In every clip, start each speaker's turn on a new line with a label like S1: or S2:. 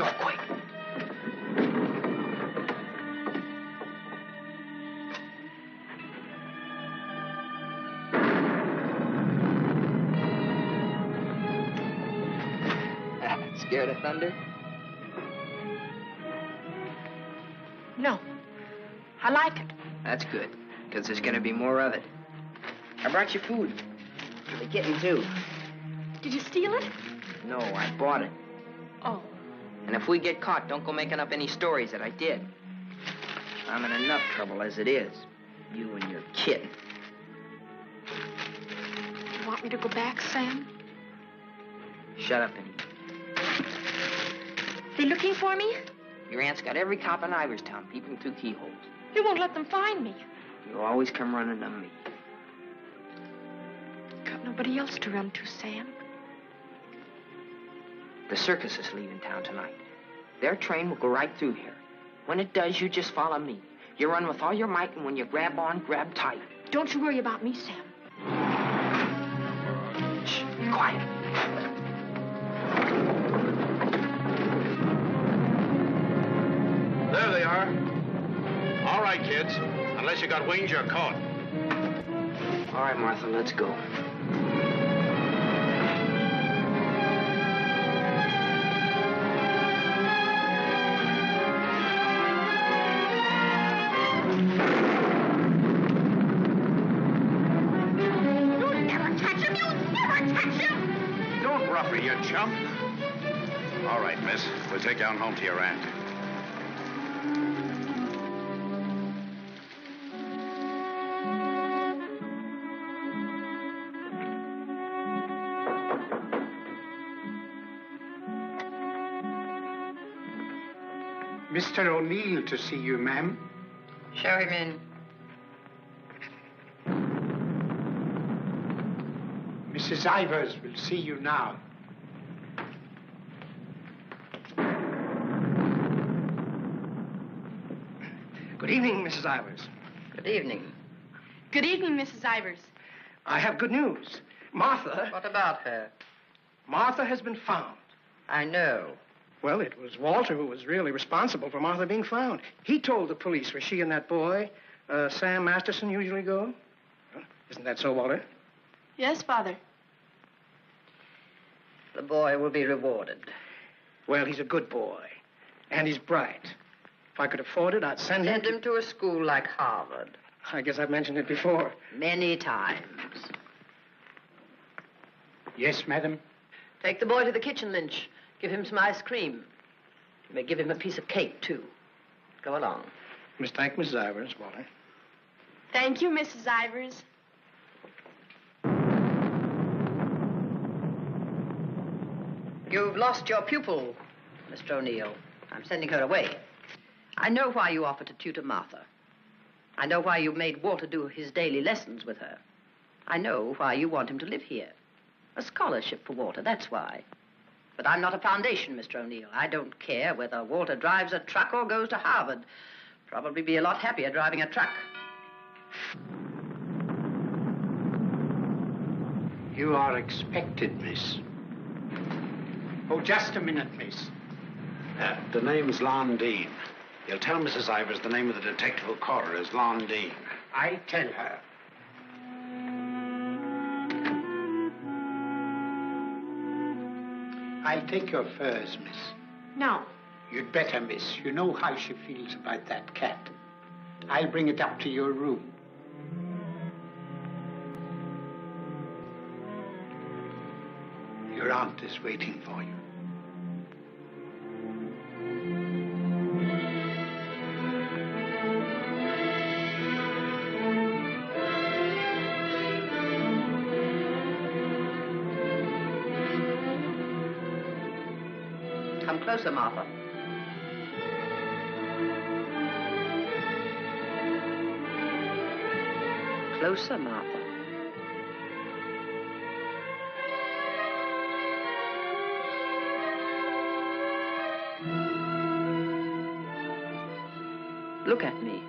S1: door quick. Scared of thunder?
S2: No. I like it.
S1: That's good, because there's going to be more of it. I brought you food. For the kitten, too.
S2: Did you steal it?
S1: No, I bought it.
S2: Oh.
S1: And if we get caught, don't go making up any stories that I did. I'm in enough trouble as it is. You and your kitten.
S2: You want me to go back, Sam?
S1: Shut up and eat.
S2: They looking for me?
S1: Your aunt's got every cop in Iverstown peeping through keyholes.
S2: You won't let them find me.
S1: You always come running to me.
S2: Got nobody else to run to, Sam.
S1: The circus is leaving town tonight. Their train will go right through here. When it does, you just follow me. You run with all your might, and when you grab on, grab tight.
S2: Don't you worry about me, Sam.
S1: Shh, be quiet.
S3: There they are. All right, kids. Unless you got wings, you're caught.
S1: All right, Martha, let's go.
S2: You'll never touch him! You'll never touch him!
S3: Don't rough her, you chump. All right, miss. We'll take you on home to your aunt.
S4: Mr. O'Neill to see you, ma'am.
S1: Show him in.
S4: Mrs. Ivers will see you now.
S5: Good evening, Mrs. Ivers.
S1: Good evening.
S2: Good evening, Mrs. Ivers.
S5: I have good news. Martha...
S1: What about her?
S5: Martha has been found.
S1: I know.
S5: Well, it was Walter who was really responsible for Martha being found. He told the police where she and that boy, Sam Masterson, usually go. Well, isn't that so, Walter?
S2: Yes, Father.
S1: The boy will be rewarded.
S5: Well, he's a good boy. And he's bright. If I could afford it, I'd send him...
S1: Send him to a school like Harvard.
S5: I guess I've mentioned it before.
S1: Many times.
S4: Yes, madam.
S6: Take the boy to the kitchen, Lynch. Give him some ice cream. You may give him a piece of cake, too. Go along.
S5: Thank Mrs. Ivers, Walter.
S2: Thank you, Mrs. Ivers.
S6: You've lost your pupil, Mr. O'Neill. I'm sending her away. I know why you offered to tutor Martha. I know why you made Walter do his daily lessons with her. I know why you want him to live here. A scholarship for Walter, that's why. But I'm not a foundation, Mr. O'Neill. I don't care whether Walter drives a truck or goes to Harvard. Probably be a lot happier driving a truck.
S4: You are expected, miss. Oh, just a minute, miss.
S3: The name's Londine. You'll tell Mrs. Ivers the name of the detective who caught her is Londine.
S4: I tell her. I'll take your furs, miss.
S2: No.
S4: You'd better, miss. You know how she feels about that cat. I'll bring it up to your room. Your aunt is waiting for you.
S6: Come closer, Martha. Closer, Martha. Look at me.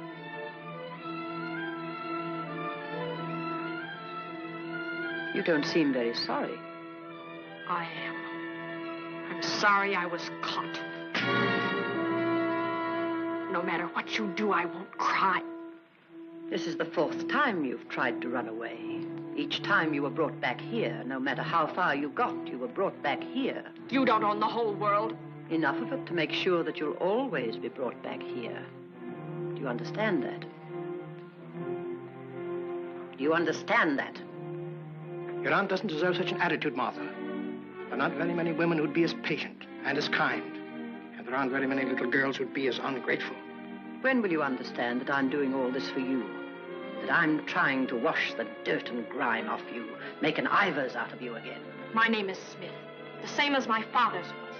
S6: You don't seem very sorry.
S2: I am. I'm sorry I was caught. No matter what you do, I won't cry.
S6: This is the 4th time you've tried to run away. Each time you were brought back here. No matter how far you got, you were brought back here.
S2: You don't own the whole world.
S6: Enough of it to make sure that you'll always be brought back here. Do you understand that? Do you understand that?
S5: Your aunt doesn't deserve such an attitude, Martha. There are not very many women who'd be as patient and as kind. And there aren't very many little girls who'd be as ungrateful.
S6: When will you understand that I'm doing all this for you? That I'm trying to wash the dirt and grime off you, make an Ivers out of you again?
S2: My name is Smith, the same as my father's was.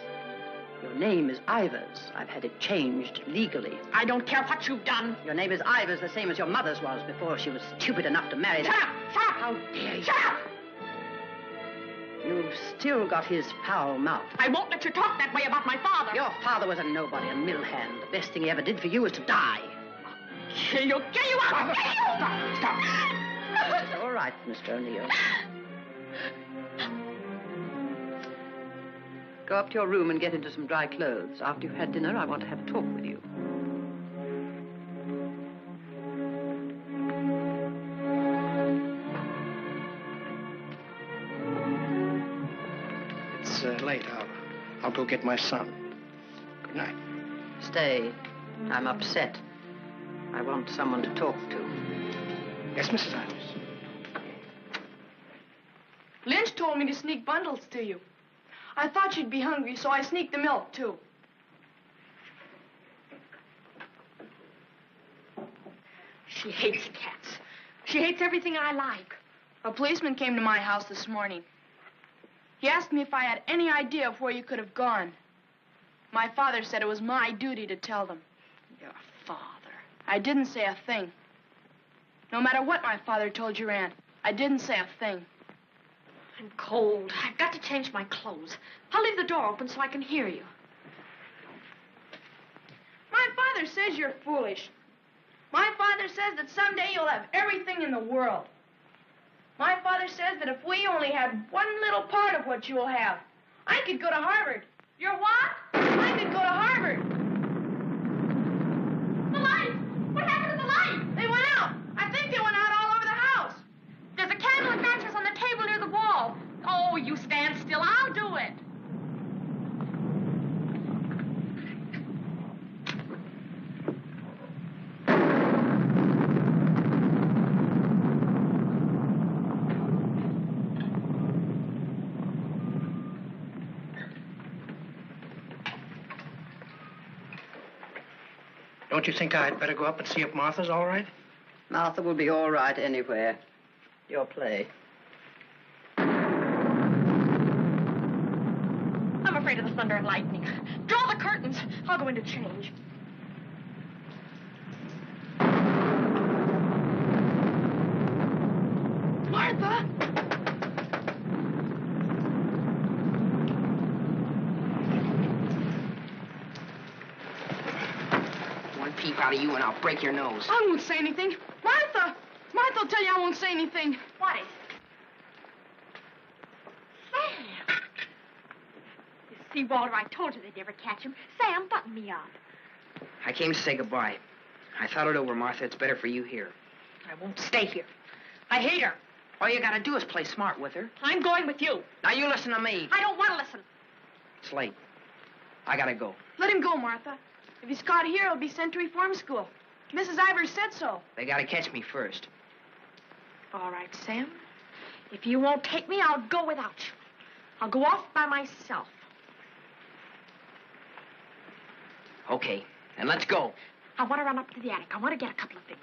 S6: Your name is Ivers. I've had it changed legally.
S2: I don't care what you've done.
S6: Your name is Ivers, the same as your mother's was before she was stupid enough to marry that.
S2: Shut up! Shut up!
S6: How dare you?
S2: Shut up!
S6: You've still got his foul mouth.
S2: I won't let you talk that way about my father.
S6: Your father was a nobody, a mill hand. The best thing he ever did for you was to die.
S2: Kill you! Kill you! I'll kill you!
S6: Stop! It's all right, Mr. O'Neill. Go up to your room and get into some dry clothes. After you've had dinner, I want to have a talk with you.
S5: It's late. I'll go get my son. Good night.
S6: Stay. I'm upset. I want someone to talk to.
S5: Yes, Mrs. Ivers.
S7: Lynch told me to sneak bundles to you. I thought you'd be hungry, so I sneaked the milk, too.
S2: She hates cats. She hates everything I like.
S7: A policeman came to my house this morning. He asked me if I had any idea of where you could have gone. My father said it was my duty to tell them.
S2: Your father.
S7: I didn't say a thing. No matter what my father told your aunt, I didn't say a thing.
S2: I'm cold. I've got to change my clothes. I'll leave the door open so I can hear you.
S7: My father says you're foolish. My father says that someday you'll have everything in the world. My father says that if we only had one little part of what you'll have, I could go to Harvard. You're what? I could go to Harvard. The light! What happened to the light? They went out. I think they went out all over the house.
S2: There's a candle and matches on the table near the wall. Oh, you stand still. I'll do it.
S5: Don't you think I'd better go up and see if Martha's all right?
S6: Martha will be all right anywhere. Your play.
S2: I'm afraid of the thunder and lightning. Draw the curtains. I'll go in to change.
S7: Martha!
S1: One peep out of you and I'll break your nose.
S7: I won't say anything. Martha! Martha will tell you I won't say anything.
S2: What is it? Sam! You see, Walter, I told you they'd never catch him. Sam, button me up.
S1: I came to say goodbye. I thought it over, Martha. It's better for you here.
S2: I won't stay here. I hate her.
S1: All you gotta do is play smart with her.
S2: I'm going with you.
S1: Now you listen to me.
S2: I don't want to listen.
S1: It's late. I gotta go.
S7: Let him go, Martha. If he's caught here, he'll be sent to reform school. Mrs. Ivers said so.
S1: They gotta catch me first.
S2: All right, Sam. If you won't take me, I'll go without you. I'll go off by myself.
S1: Okay, then let's go.
S2: I want to run up to the attic. I want to get a couple of things.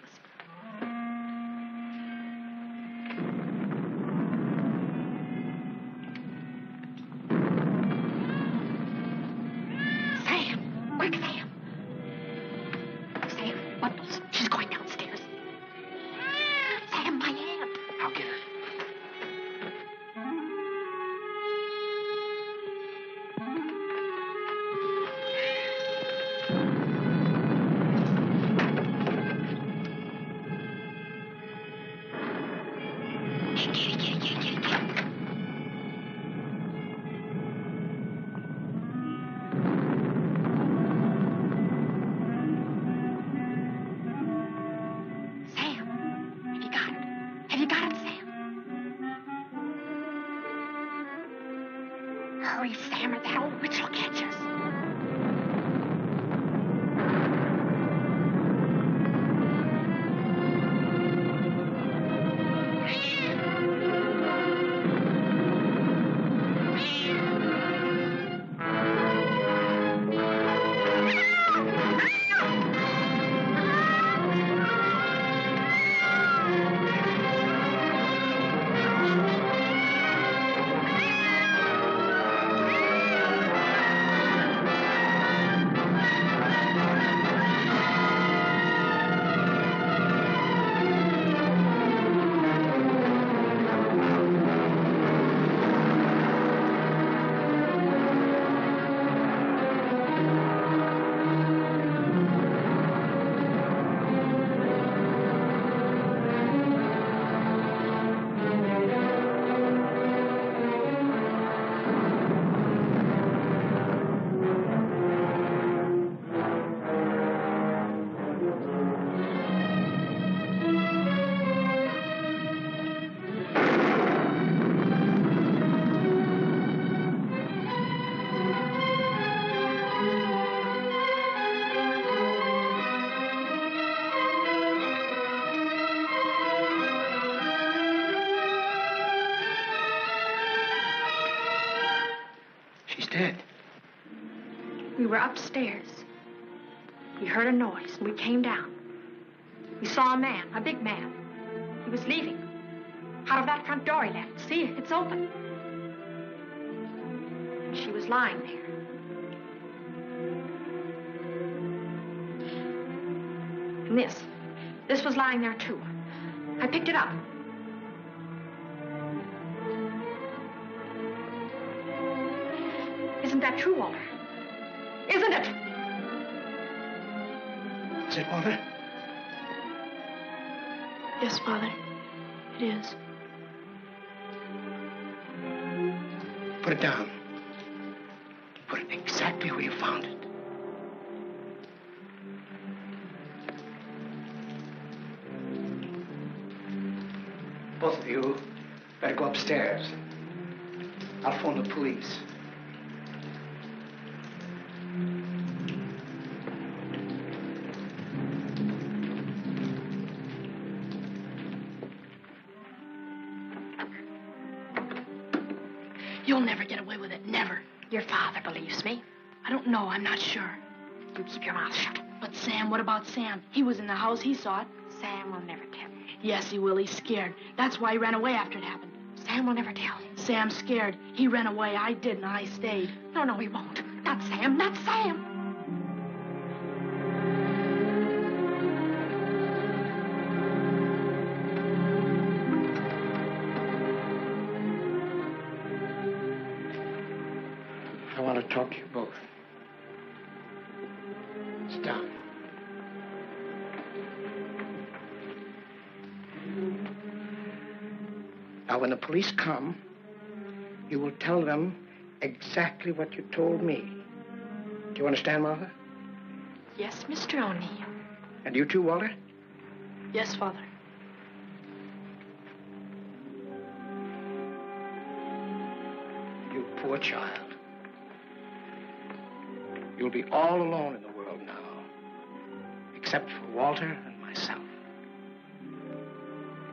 S2: Sam! Quick, Sam! Sam, bundles. She's going downstairs. Sam, my aunt.
S1: I'll get her.
S2: Hurry, Sam, or that old witch will catch us. We were upstairs. We heard a noise, and we came down. We saw a man, a big man. He was leaving. Out of that front door he left. See, it's open. And she was lying there. And this was lying there, too. I picked it up. Isn't that true, Walter? Isn't it?
S5: Is it, Walter?
S7: Yes, Father. It is.
S5: Put it down. Put it exactly where you found it. Both of you better go upstairs. I'll phone the police.
S7: You'll never get away with it, never.
S2: Your father believes me.
S7: I don't know, I'm not sure.
S2: You keep your mouth shut.
S7: But Sam, what about Sam? He was in the house, he saw it.
S2: Sam will never tell.
S7: Yes, he will, he's scared. That's why he ran away after it happened.
S2: Sam will never tell.
S7: Sam's scared. He ran away, I didn't, I stayed.
S2: No, he won't. Not Sam, not Sam.
S5: I want to talk to you both. Sit down. Now, when the police come, you will tell them exactly what you told me. Do you understand, Martha?
S2: Yes, Mr. O'Neill.
S5: And you too, Walter?
S7: Yes, Father.
S5: You poor child. You'll be all alone in the world now, except for Walter and myself.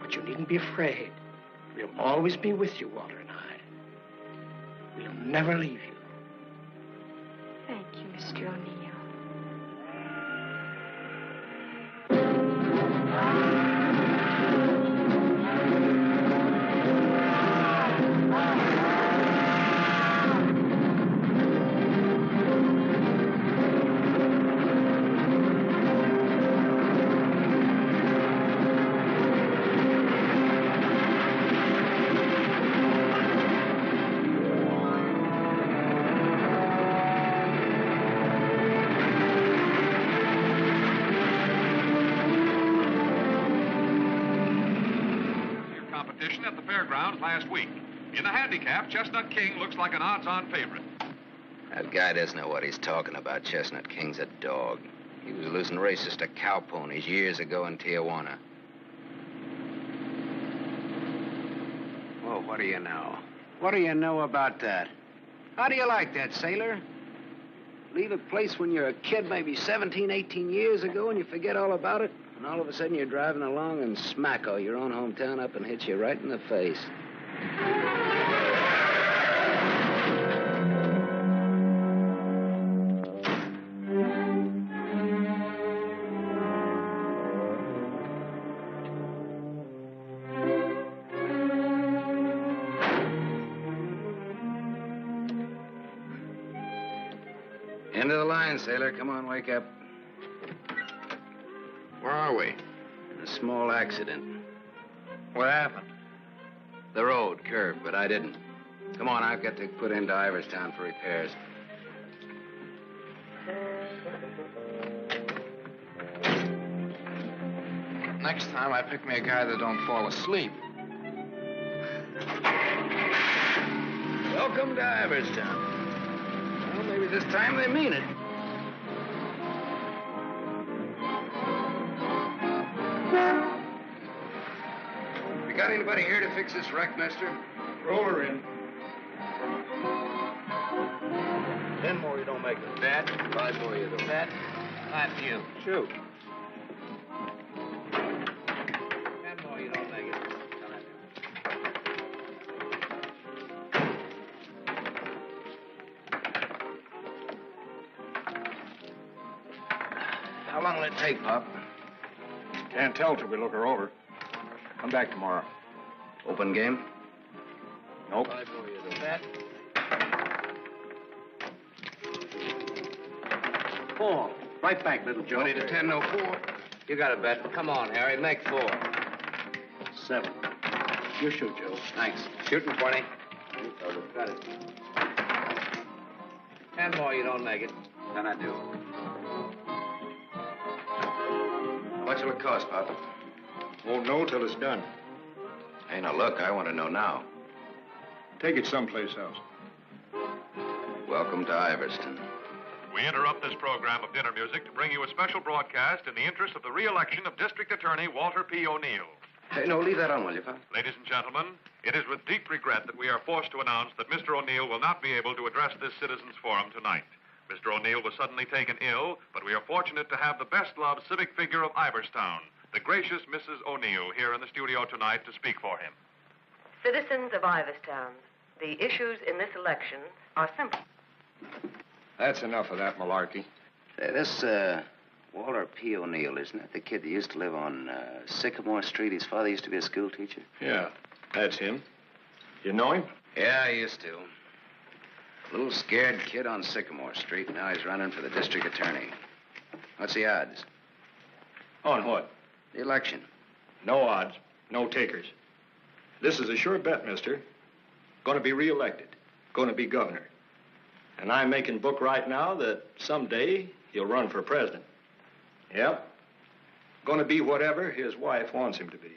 S5: But you needn't be afraid. We'll always be with you, Walter and I. We'll never leave you.
S2: Thank you, Mr. O'Neill.
S8: Last week. In the handicap, Chestnut King looks like an odds-on favorite.
S9: That guy doesn't know what he's talking about. Chestnut King's a dog. He was losing races to cow ponies years ago in Tijuana.
S3: Well, what do you know? What do you know about that? How do you like that, sailor? Leave a place when you're a kid, maybe 17, 18 years ago, and you forget all about it, and all of a sudden you're driving along and smack-o, your own hometown up and hits you right in the face.
S9: End of the line, sailor. Come on, wake up.
S3: Where are we?
S9: In a small accident.
S3: What happened?
S9: The road curved, but I didn't. Come on, I've got to put into Iverstown for repairs.
S3: Next time, I pick me a guy that don't fall asleep.
S9: Welcome to Iverstown. Well, maybe this time they mean it. You got anybody here to fix this wreck, mister?
S3: Roll her in. 10 more, you don't make it.
S9: Bet. 5 more, you don't.
S3: Bet. 5 to you.
S9: Shoot.
S3: 10 more, you don't make it.
S9: How long will it take, Pop?
S3: Can't tell till we look her over. Come back tomorrow.
S9: Open game?
S3: Nope.
S9: 5 more, you don't. Bet.
S3: 4. Right back, little Joe.
S9: 20 to 10, no 4.
S3: You got a bet. Come on, Harry. Make 4. 7. You shoot, Joe.
S9: Thanks.
S3: Shooting 20. You fellas got it. 10 more, you don't make it.
S9: Then I do. How much will it cost, Papa?
S10: Won't know till it's done.
S9: Hey, now look, I want to know now.
S10: Take it someplace else.
S9: Welcome to Iverstown.
S8: We interrupt this program of dinner music to bring you a special broadcast in the interest of the re-election of District Attorney Walter P. O'Neill.
S9: Hey, no, leave that on, will you, Pop?
S8: Ladies and gentlemen, it is with deep regret that we are forced to announce that Mr. O'Neill will not be able to address this citizens' forum tonight. Mr. O'Neill was suddenly taken ill, but we are fortunate to have the best-loved civic figure of Iverstown, the gracious Mrs. O'Neill, here in the studio tonight to speak for him.
S11: Citizens of Iverstown, the issues in this election are simple.
S10: That's enough of that malarkey.
S9: Say, this, Walter P. O'Neill, isn't that the kid that used to live on Sycamore Street? His father used to be a school teacher.
S10: Yeah, that's him. You know him?
S9: Yeah, I used to. Little scared kid on Sycamore Street. Now he's running for the district attorney. What's the odds?
S10: On what?
S9: The election.
S10: No odds. No takers. This is a sure bet, mister. Gonna be reelected. Gonna be governor. And I'm making book right now that someday he'll run for president. Yep. Gonna be whatever his wife wants him to be.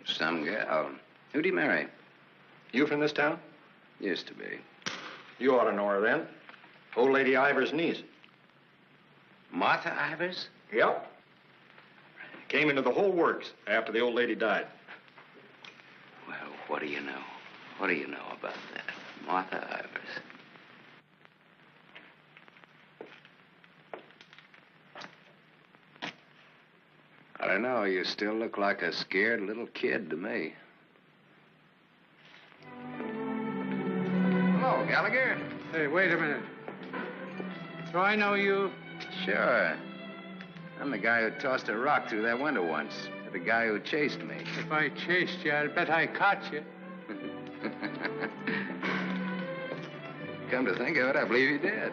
S9: Some gal. Who'd he marry?
S10: You from this town?
S9: Used to be.
S10: You ought to know her then. Old Lady Ivers' niece.
S9: Martha Ivers?
S10: Yep. Came into the whole works after the old lady died.
S9: Well, what do you know? What do you know about that? Martha Ivers. I don't know. You still look like a scared little kid to me. Hello, Gallagher.
S4: Hey, wait a minute. Do I know you?
S9: Sure. I'm the guy who tossed a rock through that window once. The guy who chased me.
S4: If I chased you, I'd bet I caught you.
S9: Come to think of it, I believe you did.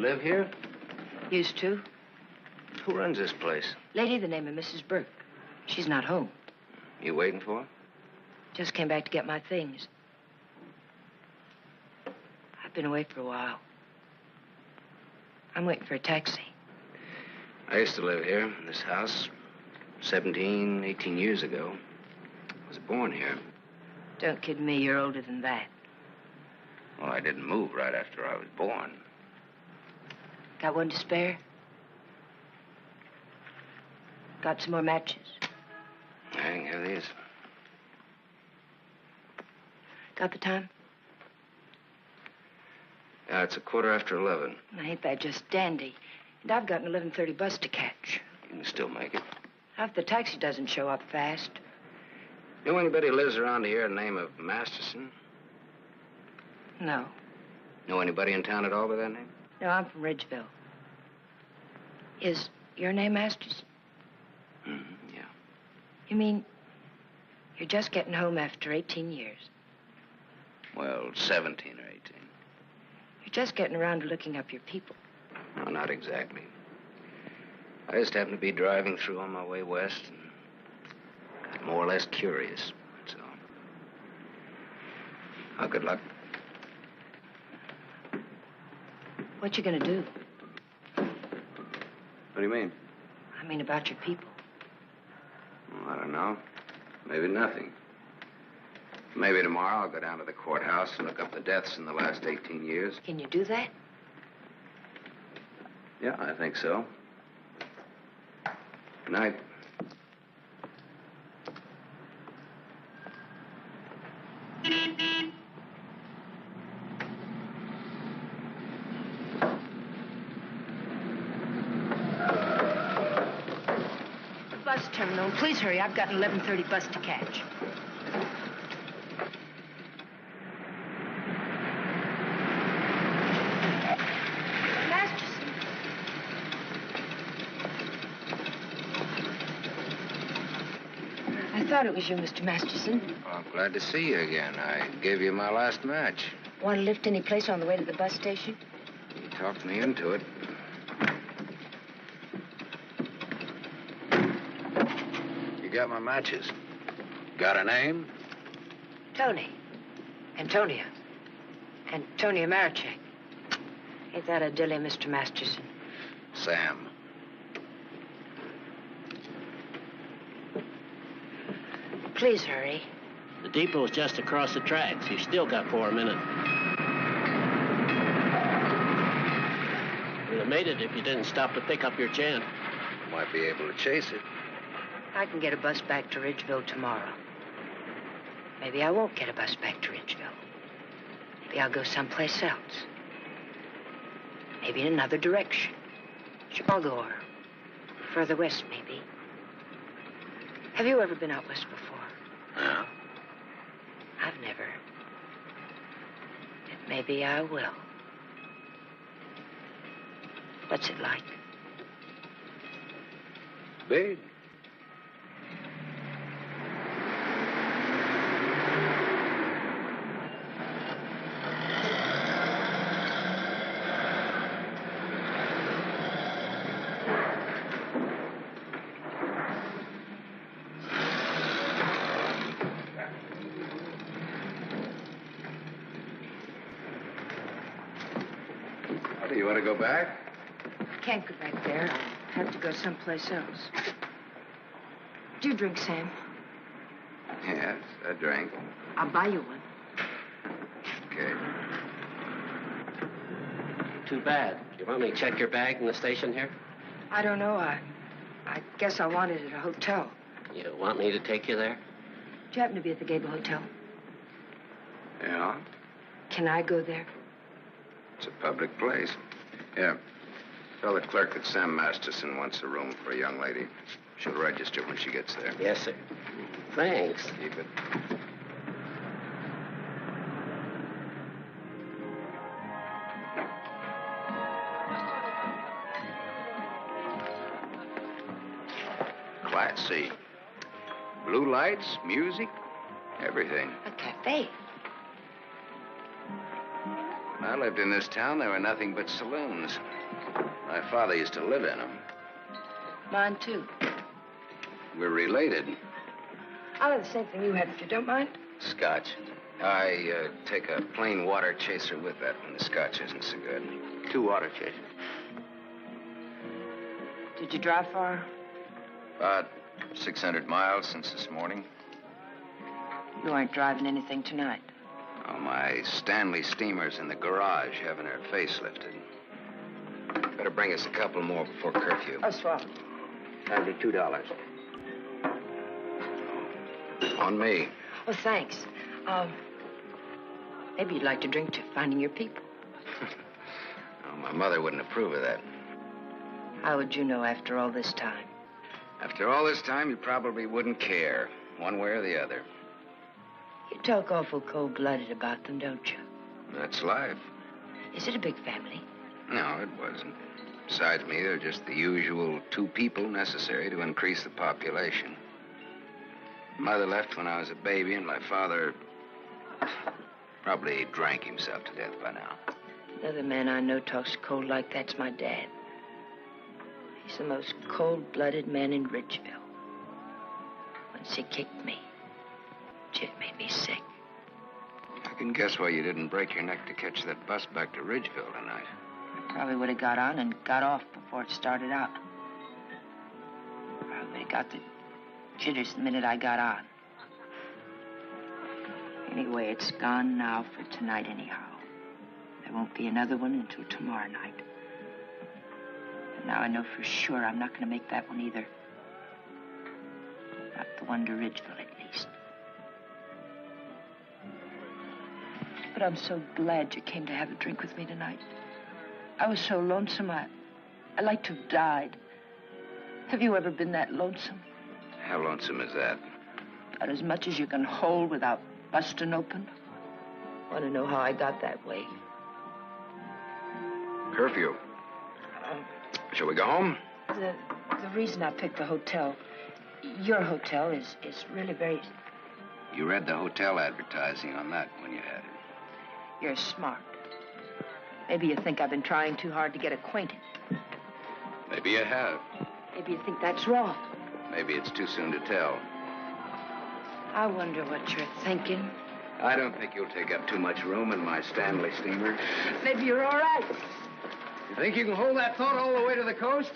S3: live here?
S1: Used to.
S3: Who runs this place?
S1: Lady, the name of Mrs. Burke. She's not home.
S3: You waiting for her?
S1: Just came back to get my things. I've been away for a while. I'm waiting for a taxi.
S3: I used to live here, in this house, 17, 18 years ago. I was born here.
S1: Don't kid me, you're older than that.
S3: Well, I didn't move right after I was born.
S1: Got one to spare? Got some more matches?
S3: I can have these.
S1: Got the time?
S3: Yeah, it's 11:15.
S1: Now, ain't that just dandy? And I've got an 11:30 bus to catch.
S3: You can still make it.
S1: Now, if the taxi doesn't show up fast.
S3: Know anybody who lives around here the name of Masterson?
S1: No.
S3: Know anybody in town at all by that name?
S1: No, I'm from Ridgeville. Is your name Masterson?
S3: Yeah.
S1: You mean you're just getting home after 18 years?
S3: Well, 17 or 18.
S1: You're just getting around to looking up your people.
S3: No, not exactly. I just happened to be driving through on my way west and got more or less curious, that's all. Oh, good luck.
S1: What you gonna do?
S3: What do you mean?
S1: I mean about your people.
S3: Well, I don't know. Maybe nothing. Maybe tomorrow I'll go down to the courthouse and look up the deaths in the last 18 years.
S1: Can you do that?
S3: Yeah, I think so. Good night.
S1: Bus terminal. Please hurry. I've got an 11:30 bus to catch. Masterson. I thought it was you, Mr. Masterson.
S3: Well, I'm glad to see you again. I gave you my last match.
S1: Want to lift any place on the way to the bus station?
S3: You talked me into it. You got my matches. Got a name?
S1: Toni. Antonia. Antonia Marachek. Ain't that a dilly, Mr. Masterson?
S3: Sam.
S1: Please hurry.
S12: The depot's just across the tracks. You still got 4 minutes. You'd have made it if you didn't stop to pick up your chant.
S3: Might be able to chase it.
S1: I can get a bus back to Ridgeville tomorrow. Maybe I won't get a bus back to Ridgeville. Maybe I'll go someplace else. Maybe in another direction. Chicago or further west, maybe. Have you ever been out west before?
S3: No.
S1: I've never. But maybe I will. What's it like?
S3: Big. Do you want to go back?
S1: I can't go back there. I'll have to go someplace else. Do you drink, Sam?
S3: Yes, a drink.
S1: I'll buy you one.
S3: Okay.
S12: Too bad. You want me to check your bag in the station here?
S1: I don't know. I guess I want it at a hotel.
S12: You want me to take you there?
S1: Do you happen to be at the Gable Hotel?
S3: Yeah?
S1: Can I go there?
S3: It's a public place. Yeah. Tell the clerk that Sam Masterson wants a room for a young lady. She'll register when she gets there.
S12: Yes, sir. Thanks.
S3: Keep it. Class C. Blue lights, music, everything.
S1: A cafe.
S9: When I lived in this town, there were nothing but saloons. My father used to live in them.
S1: Mine, too.
S9: We're related.
S1: I'll have the same thing you had, if you don't mind.
S9: Scotch. I take a plain water chaser with that when the scotch isn't so good.
S3: 2 water chasers.
S1: Did you drive far?
S9: About 600 miles since this morning.
S1: You aren't driving anything tonight.
S9: Oh, my Stanley steamer's in the garage having her face lifted. Better bring us a couple more before curfew.
S1: Oh, swell.
S3: That'll be $2.
S9: On me.
S1: Oh, thanks. Maybe you'd like to drink to finding your people.
S9: Oh, my mother wouldn't approve of that.
S1: How would you know after all this time?
S9: After all this time, you probably wouldn't care, one way or the other.
S1: You talk awful cold-blooded about them, don't you?
S9: That's life.
S1: Is it a big family?
S9: No, it wasn't. Besides me, there are just the usual 2 people necessary to increase the population. Mother left when I was a baby, and my father probably drank himself to death by now.
S1: Another man I know talks cold like that's my dad. He's the most cold-blooded man in Ridgeville. Once he kicked me. It made me sick.
S9: I can guess why you didn't break your neck to catch that bus back to Ridgeville tonight.
S1: I probably would have got on and got off before it started out. Probably would have got the jitters the minute I got on. Anyway, it's gone now for tonight anyhow. There won't be another one until tomorrow night. And now I know for sure I'm not going to make that one either. Not the one to Ridgeville, at least. But I'm so glad you came to have a drink with me tonight. I was so lonesome, I'd like to have died. Have you ever been that lonesome?
S9: How lonesome is that?
S1: About as much as you can hold without busting open. Want to know how I got that way?
S9: Curfew. Shall we go home?
S1: The reason I picked the hotel, your hotel, is really very...
S9: You read the hotel advertising on that when you had it.
S1: You're smart. Maybe you think I've been trying too hard to get acquainted.
S9: Maybe you have.
S1: Maybe you think that's wrong.
S9: Maybe it's too soon to tell.
S1: I wonder what you're thinking.
S9: I don't think you'll take up too much room in my Stanley steamer.
S1: Maybe you're all right.
S3: You think you can hold that thought all the way to the coast?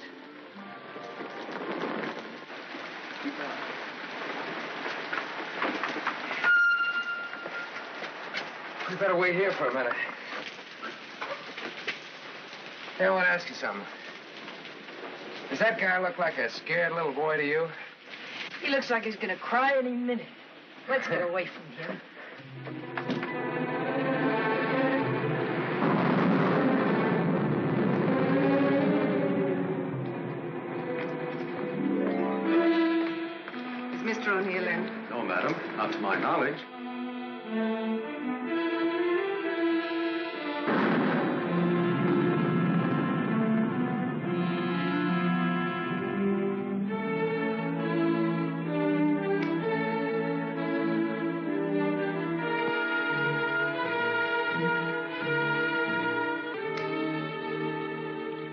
S3: We better wait here for a minute. Hey, I want to ask you something. Does that guy look like a scared little boy to you?
S1: He looks like he's going to cry any minute. Let's get away from him.
S11: Is Mr. O'Neill in?
S10: No, madam. Not to my knowledge.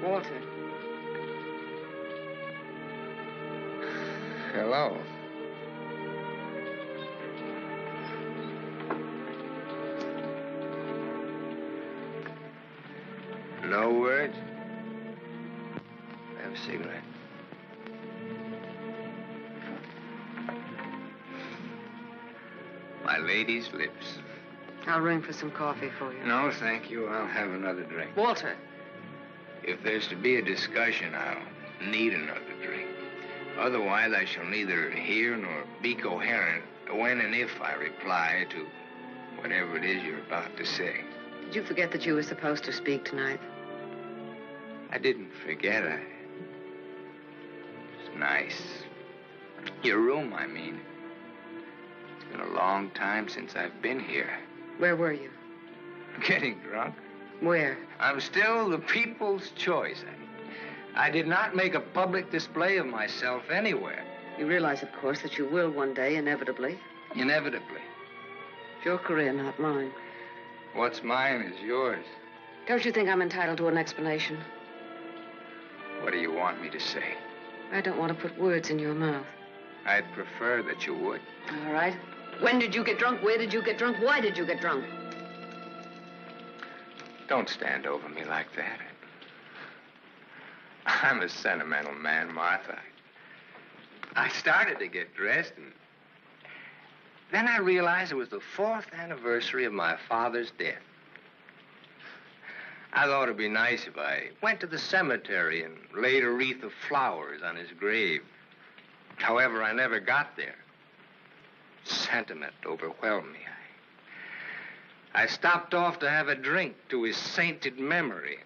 S11: Walter.
S3: Hello. No words? Have a cigarette. My lady's lips.
S11: I'll ring for some coffee for you.
S3: No, thank you. I'll have another drink.
S11: Walter.
S3: If there's to be a discussion, I'll need another drink. Otherwise, I shall neither hear nor be coherent when and if I reply to whatever it is you're about to say.
S11: Did you forget that you were supposed to speak tonight?
S3: I didn't forget. It's nice. Your room, I mean. It's been a long time since I've been here.
S11: Where were you?
S3: Getting drunk.
S11: Where?
S3: I'm still the people's choice. I did not make a public display of myself anywhere.
S11: You realize, of course, that you will one day, inevitably.
S3: Inevitably.
S11: It's your career, not mine.
S3: What's mine is yours.
S13: Don't you think I'm entitled to an explanation?
S9: What do you want me to say?
S13: I don't want to put words in your mouth.
S9: I'd prefer that you would.
S13: All right. When did you get drunk? Where did you get drunk? Why did you get drunk?
S9: Don't stand over me like that. I'm a sentimental man, Martha. I started to get dressed, and then I realized it was the 4th anniversary of my father's death. I thought it'd be nice if I went to the cemetery and laid a wreath of flowers on his grave. However, I never got there. Sentiment overwhelmed me. I stopped off to have a drink to his sainted memory.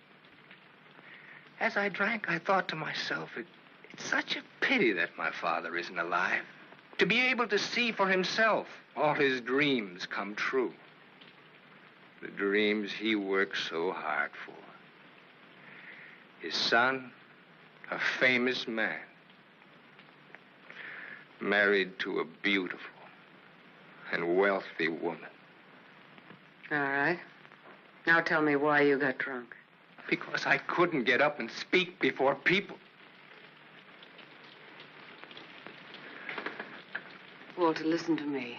S9: As I drank, I thought to myself, it's such a pity that my father isn't alive. To be able to see for himself all his dreams come true. The dreams he worked so hard for. His son, a famous man, married to a beautiful and wealthy woman.
S13: All right. Now tell me why you got drunk.
S9: Because I couldn't get up and speak before people.
S13: Walter, listen to me.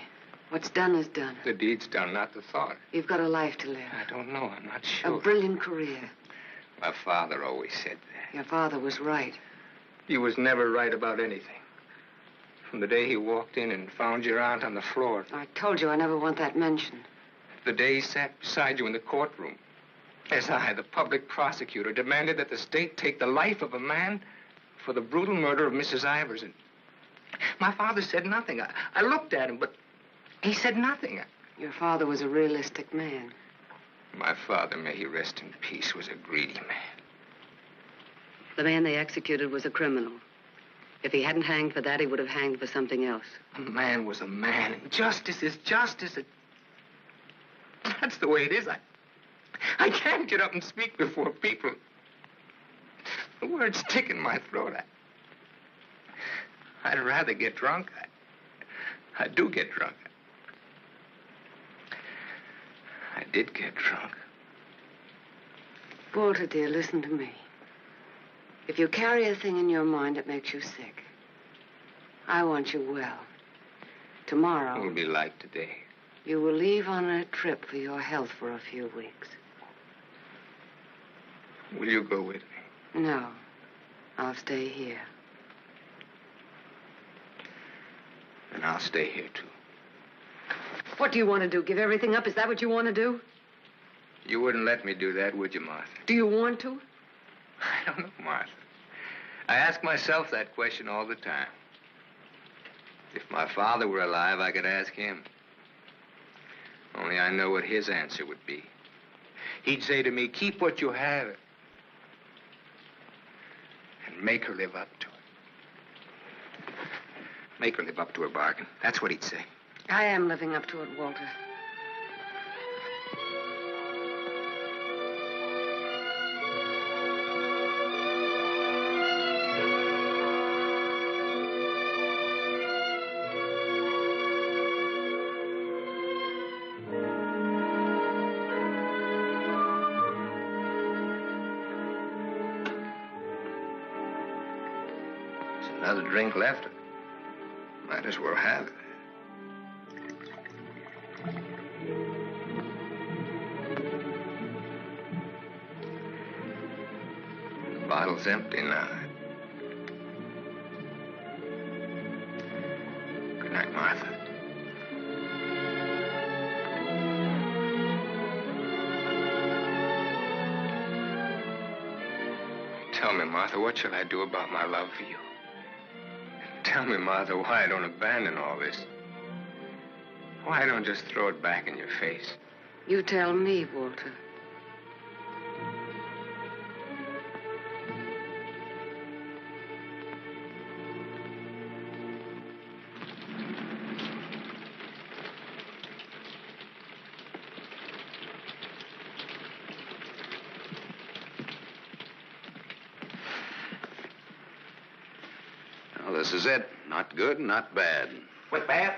S13: What's done is done.
S9: The deed's done, not the thought.
S13: You've got a life to live.
S9: I don't know. I'm not sure.
S13: A brilliant career.
S9: My father always said that.
S13: Your father was right.
S9: He was never right about anything. From the day he walked in and found your aunt on the floor.
S13: I told you I never want that mentioned.
S9: The day he sat beside you in the courtroom. As I, the public prosecutor, demanded that the state take the life of a man for the brutal murder of Mrs. Ivers. And my father said nothing. I looked at him, but he said nothing.
S13: Your father was a realistic man.
S9: My father, may he rest in peace, was a greedy man.
S13: The man they executed was a criminal. If he hadn't hanged for that, he would have hanged for something else.
S9: A man was a man, and justice is justice. That's the way it is. I can't get up and speak before people. The words stick in my throat. I'd rather get drunk. I do get drunk. I did get drunk.
S13: Walter, dear, listen to me. If you carry a thing in your mind that makes you sick, I want you well. Tomorrow...
S9: It'll be like today.
S13: You will leave on a trip for your health for a few weeks.
S9: Will you go with me?
S13: No. I'll stay here.
S9: And I'll stay here, too.
S13: What do you want to do? Give everything up? Is that what you want to do?
S9: You wouldn't let me do that, would you, Martha?
S13: Do you want to?
S9: I don't know, Martha. I ask myself that question all the time. If my father were alive, I could ask him. Only I know what his answer would be. He'd say to me, keep what you have and make her live up to it. Make her live up to her bargain. That's what he'd say.
S13: I am living up to it, Walter.
S9: Another drink left. Might as well have it. The bottle's empty now. Good night, Martha. Tell me, Martha, what shall I do about my love for you? Tell me, Martha, why I don't abandon all this. Why I don't just throw it back in your face.
S13: You tell me, Walter.
S3: This is it. Not good, not bad.
S9: With bath?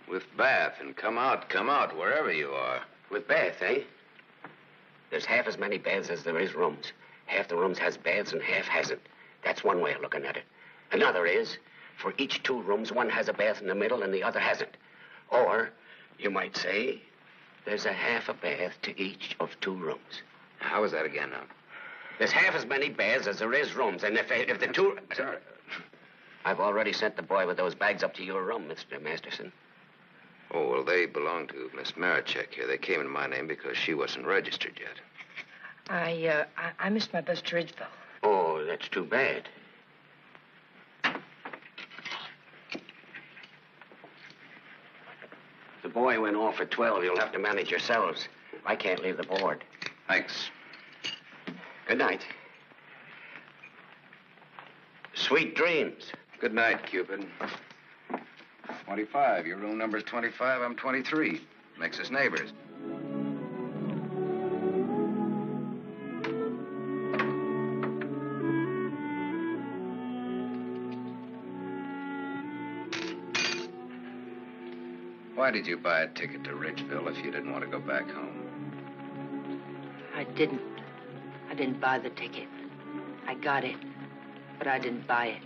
S3: With bath, and come out, wherever you are.
S9: With bath, eh?
S14: There's half as many baths as there is rooms. Half the rooms has baths and half hasn't. That's one way of looking at it. Another is, for each 2 rooms, one has a bath in the middle and the other hasn't. Or, you might say, there's a half a bath to each of 2 rooms.
S3: How is that again, now?
S14: There's half as many baths as there is rooms, and if the 2...
S3: Sorry.
S14: I've already sent the boy with those bags up to your room, Mr. Masterson.
S3: Oh, well, they belong to Miss Marachek here. They came in my name because she wasn't registered yet.
S1: I missed my bus to Ridgeville.
S14: Oh, that's too bad. The boy went off at 12. You'll have to manage yourselves. I can't leave the board.
S3: Thanks.
S14: Good night. Sweet dreams.
S3: Good night, Cupid. 25. Your room number's 25. I'm 23. Makes us neighbors. Why did you buy a ticket to Ridgeville if you didn't want to go back home?
S1: I didn't. I didn't buy the ticket. I got it, but I didn't buy it.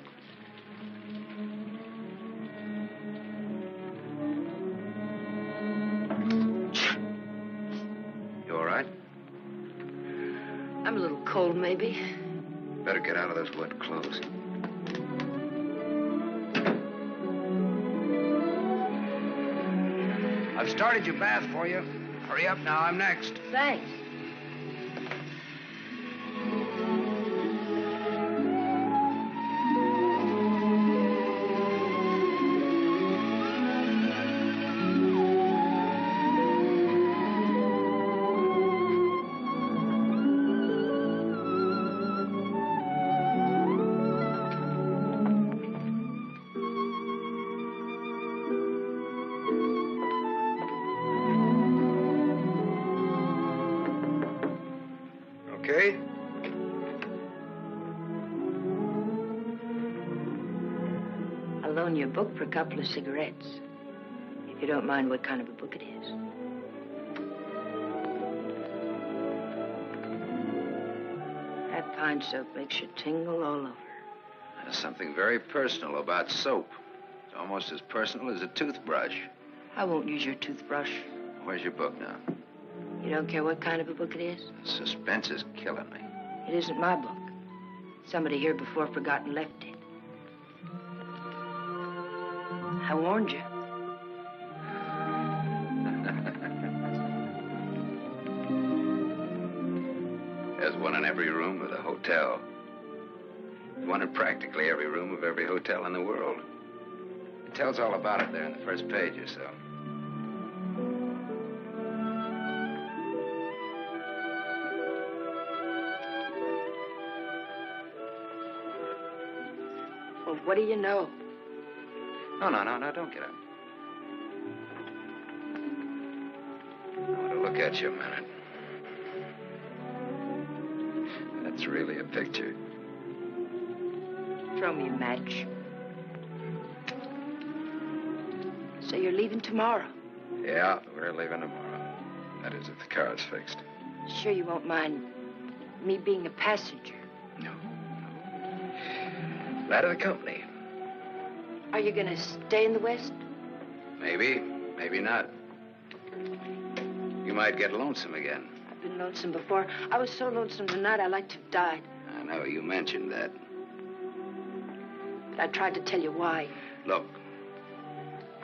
S3: You all right?
S1: I'm a little cold, maybe.
S3: Better get out of those wet clothes. I've started your bath for you. Hurry up now, I'm next.
S1: Thanks.
S3: Okay?
S1: I'll loan you a book for a couple of cigarettes. If you don't mind what kind of a book it is. That pine soap makes you tingle all over.
S3: There's something very personal about soap. It's almost as personal as a toothbrush.
S1: I won't use your toothbrush.
S3: Where's your book now?
S1: You don't care what kind of a book it is?
S3: Suspense is killing me.
S1: It isn't my book. Somebody here before forgot and left it. I warned you.
S3: There's one in every room of the hotel. There's one in practically every room of every hotel in the world. It tells all about it there in the first page or so.
S1: Well, what do you know?
S3: No, don't get up. I want to look at you a minute. That's really a picture.
S1: Throw me a match. So you're leaving tomorrow?
S3: Yeah, we're leaving tomorrow. That is, if the car's fixed.
S1: Sure you won't mind me being a passenger?
S3: No. That of the company.
S1: Are you going to stay in the West?
S3: Maybe, maybe not. You might get lonesome again.
S1: I've been lonesome before. I was so lonesome tonight, I like to have died.
S3: I know, you mentioned that.
S1: But I tried to tell you why.
S3: Look,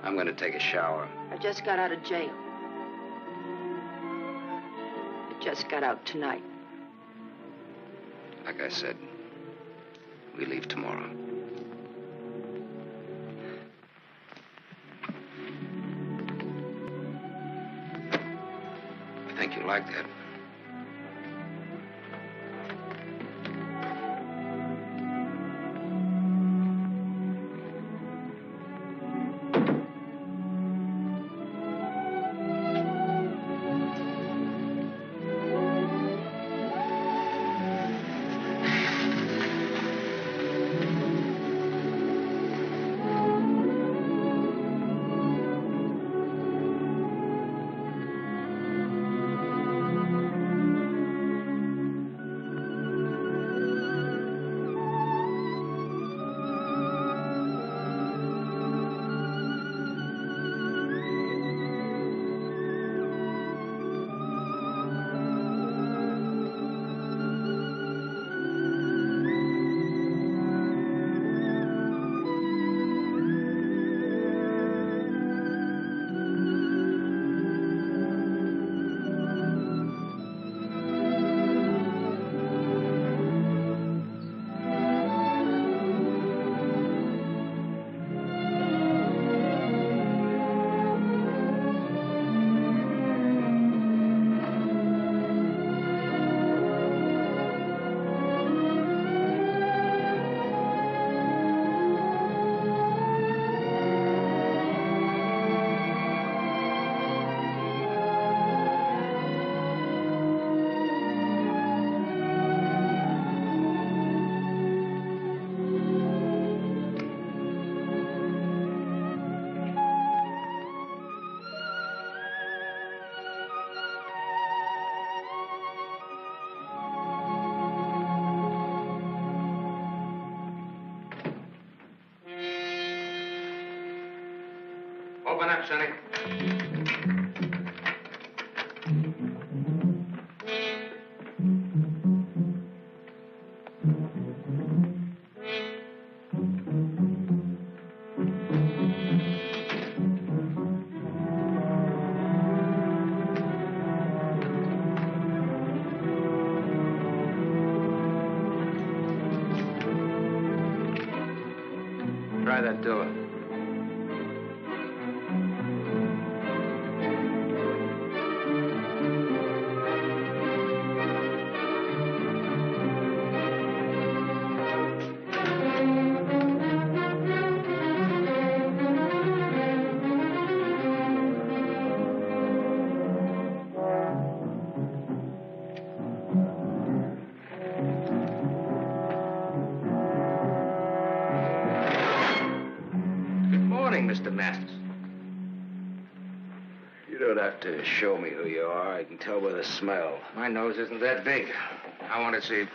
S3: I'm going to take a shower.
S1: I just got out of jail. I just got out tonight.
S3: Like I said, we leave tomorrow. I think you like that.
S9: Open up, Sonny. Try that door. Mr. Masterson.
S3: You don't have to show me who you are. I can tell by the smell.
S9: My nose isn't that big. I want to see.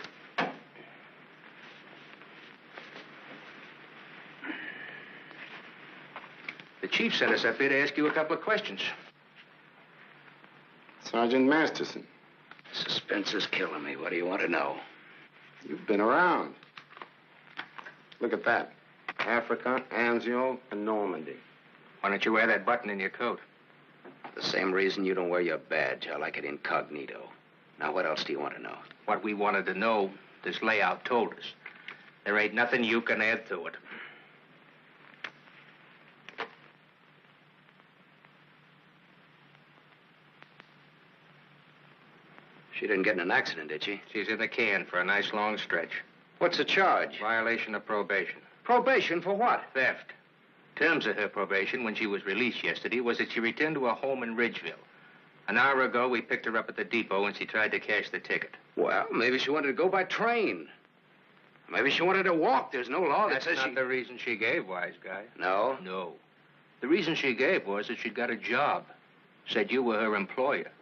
S9: The chief sent us up here to ask you a couple of questions.
S15: Sergeant Masterson.
S3: Suspense is killing me. What do you want to know?
S15: You've been around. Look at that. Africa, Anzio, and Normandy.
S9: Why don't you wear that button in your coat?
S3: The same reason you don't wear your badge. I like it incognito. Now, what else do you want to know?
S9: What we wanted to know, this layout told us. There ain't nothing you can add to it.
S3: She didn't get in an accident, did she?
S9: She's in the can for a nice long stretch.
S3: What's the charge?
S9: Violation of probation.
S3: Probation for what?
S9: Theft. Terms of her probation when she was released yesterday was that she returned to her home in Ridgeville. An hour ago, we picked her up at the depot and she tried to cash the ticket.
S3: Well, maybe she wanted to go by train. Maybe she wanted to walk. There's no law that says
S9: That's not the reason she gave, wise guy.
S3: No?
S9: No. The reason she gave was that she got a job. Said you were her employer.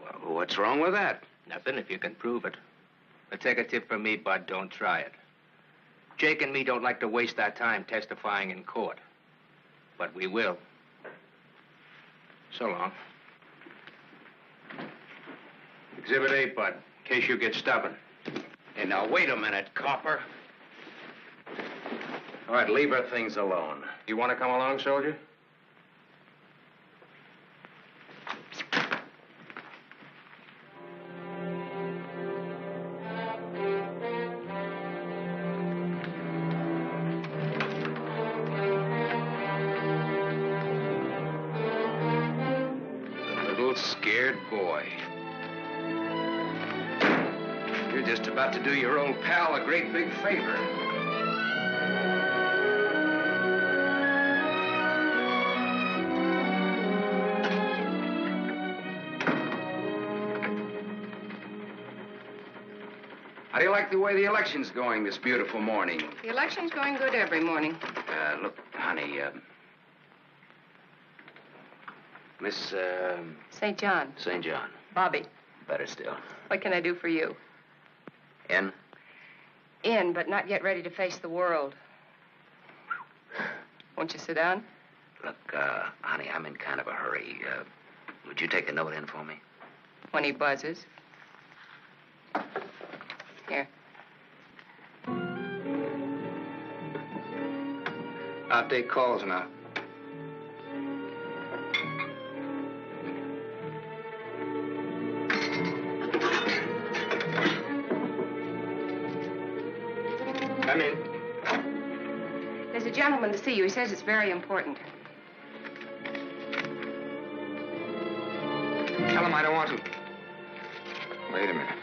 S3: Well, what's wrong with that?
S9: Nothing if you can prove it. But take a tip from me, Bud, don't try it. Jake and me don't like to waste our time testifying in court. But we will. So long. Exhibit 8, Bud, in case you get stubborn.
S3: Hey, now, wait a minute, copper. All right, leave her things alone.
S9: You want to come along, soldier?
S3: Scared boy. You're just about to do your old pal a great big favor. How do you like the way the election's going this beautiful morning?
S13: The election's going good every morning.
S3: Look, honey, Miss,
S13: St. John.
S3: St. John.
S13: Bobby.
S3: Better still.
S13: What can I do for you?
S3: In?
S13: In, but not yet ready to face the world. Won't you sit down?
S3: Look, honey, I'm in kind of a hurry. Would you take a note in for me?
S13: When he buzzes. Here.
S9: I'll take calls now. Come in.
S13: There's a gentleman to see you. He says it's very important.
S9: Tell him I don't want to.
S15: Wait a minute.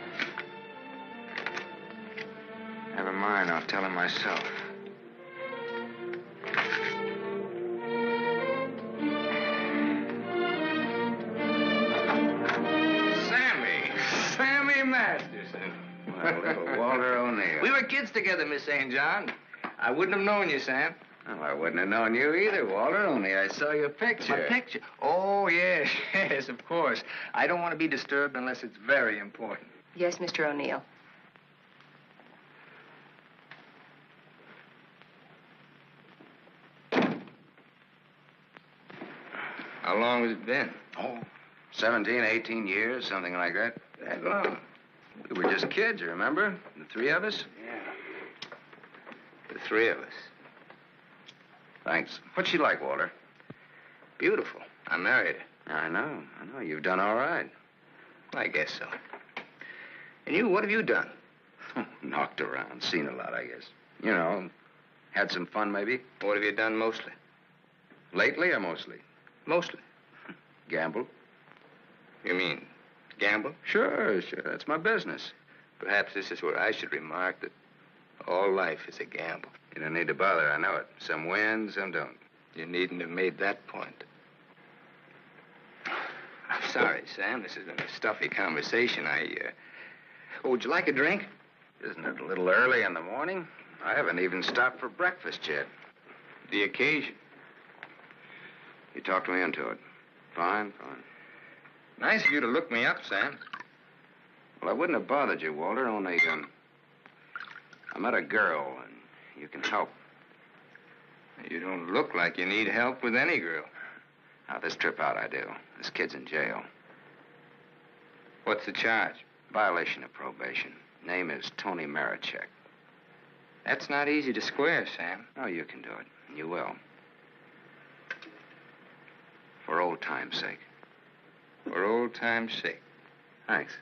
S15: Never mind, I'll tell him myself.
S9: Sammy Masterson.
S3: Well, little Walter O'Neill.
S9: We were kids together, Miss St. John. I wouldn't have known you, Sam.
S3: Well, I wouldn't have known you either, Walter, only I saw your picture.
S9: My picture? Oh, yes, yes, of course. I don't want to be disturbed unless it's very important.
S13: Yes, Mr. O'Neill.
S9: How long has it been?
S3: Oh, 17, 18 years, something like that.
S9: That long?
S3: We were just kids, you remember? The three of us?
S9: Yeah. The three of us.
S3: Thanks. What's she like, Walter?
S9: Beautiful. I married her.
S3: I know. You've done all right.
S9: I guess so. And you, what have you done?
S3: Knocked around, seen a lot, I guess. You know, had some fun, maybe.
S9: What have you done mostly?
S3: Lately or mostly?
S9: Mostly.
S3: Gamble.
S9: You mean gamble?
S3: Sure. That's my business.
S9: Perhaps this is where I should remark that all life is a gamble.
S3: You don't need to bother, I know it. Some win, some don't.
S9: You needn't have made that point. I'm sorry, Sam. This has been a stuffy conversation. Oh, would you like a drink?
S3: Isn't it a little early in the morning? I haven't even stopped for breakfast yet.
S9: The occasion.
S3: You talked me into it. Fine.
S9: Nice of you to look me up, Sam.
S3: Well, I wouldn't have bothered you, Walter, only, I met a girl, and you can help.
S9: You don't look like you need help with any girl.
S3: Now, this trip out I do. This kid's in jail.
S9: What's the charge?
S3: Violation of probation. Name is Toni Marachek.
S9: That's not easy to square, Sam.
S3: Oh, you can do it. And you will. For old time's sake.
S9: For old time's sake.
S3: Thanks.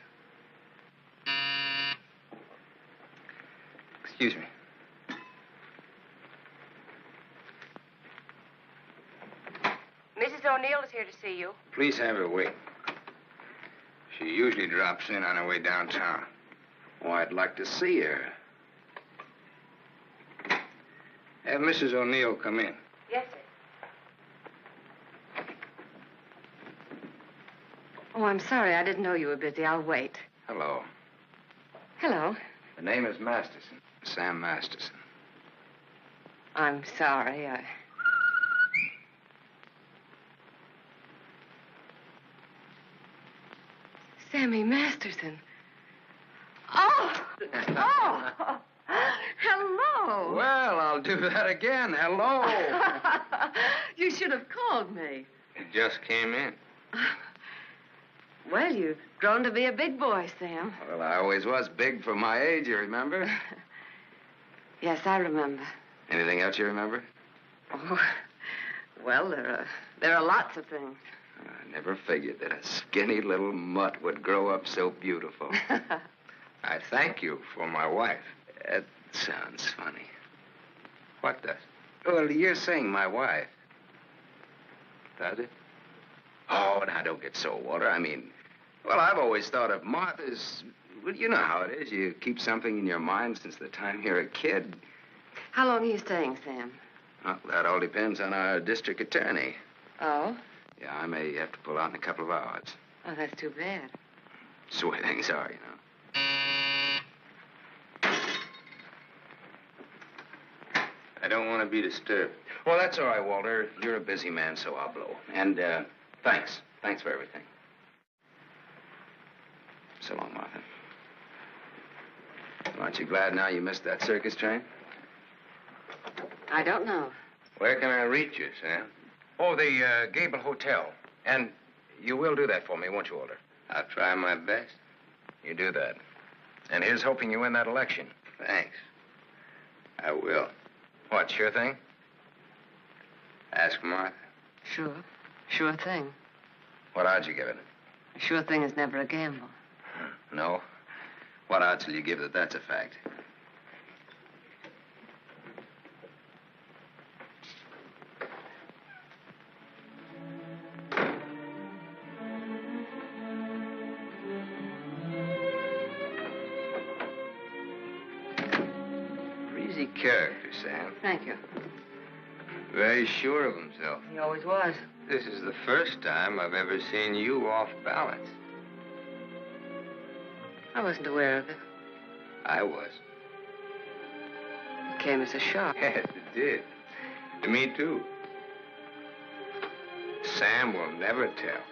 S9: Excuse me.
S11: Mrs. O'Neill is here to see you.
S9: Please have her wait. She usually drops in on her way downtown.
S3: Oh, I'd like to see her.
S9: Have Mrs. O'Neill come in.
S11: Yes, sir.
S13: Oh, I'm sorry. I didn't know you were busy. I'll wait.
S3: Hello.
S13: Hello.
S3: The name is Masterson. Sam Masterson.
S13: I'm sorry. Sammy Masterson. Oh! Hello.
S3: Well, I'll do that again. Hello.
S13: You should have called me.
S9: He just came in.
S13: Well, you've grown to be a big boy, Sam.
S3: Well, I always was big for my age, you remember?
S13: Yes, I remember.
S3: Anything else you remember?
S13: Oh, well, there are lots of things.
S3: I never figured that a skinny little mutt would grow up so beautiful.
S9: I thank you for my wife.
S3: That sounds funny.
S9: What does?
S3: Well, you're saying my wife.
S9: Does it?
S3: Oh, now, don't get so, Walter. I mean, well, I've always thought of Martha's... Well, you know how it is. You keep something in your mind since the time you're a kid.
S13: How long are you staying, Sam?
S3: Well, that all depends on our district attorney.
S13: Oh?
S3: Yeah, I may have to pull out in a couple of hours.
S13: Oh, that's too bad.
S3: That's the way things are, you know.
S9: I don't want to be disturbed.
S3: Well, that's all right, Walter. You're a busy man, so I'll blow. And, thanks. Thanks for everything. So long, Martha. Aren't you glad now you missed that circus train?
S13: I don't know.
S9: Where can I reach you, Sam?
S3: Oh, the Gable Hotel. And you will do that for me, won't you, Walter?
S9: I'll try my best.
S3: You do that. And here's hoping you win that election.
S9: Thanks. I will.
S3: What, sure thing?
S9: Ask Martha.
S13: Sure. Sure thing.
S3: What odds you give it?
S13: A sure thing is never a gamble.
S3: No? What odds will you give that that's a fact?
S9: Breezy character, Sam.
S13: Thank you.
S9: Very sure of himself.
S13: He always was.
S9: This is the first time I've ever seen you off balance.
S13: I wasn't aware of it.
S9: I was.
S13: It came as a shock.
S9: Yes, it did. To me, too. Sam will never tell.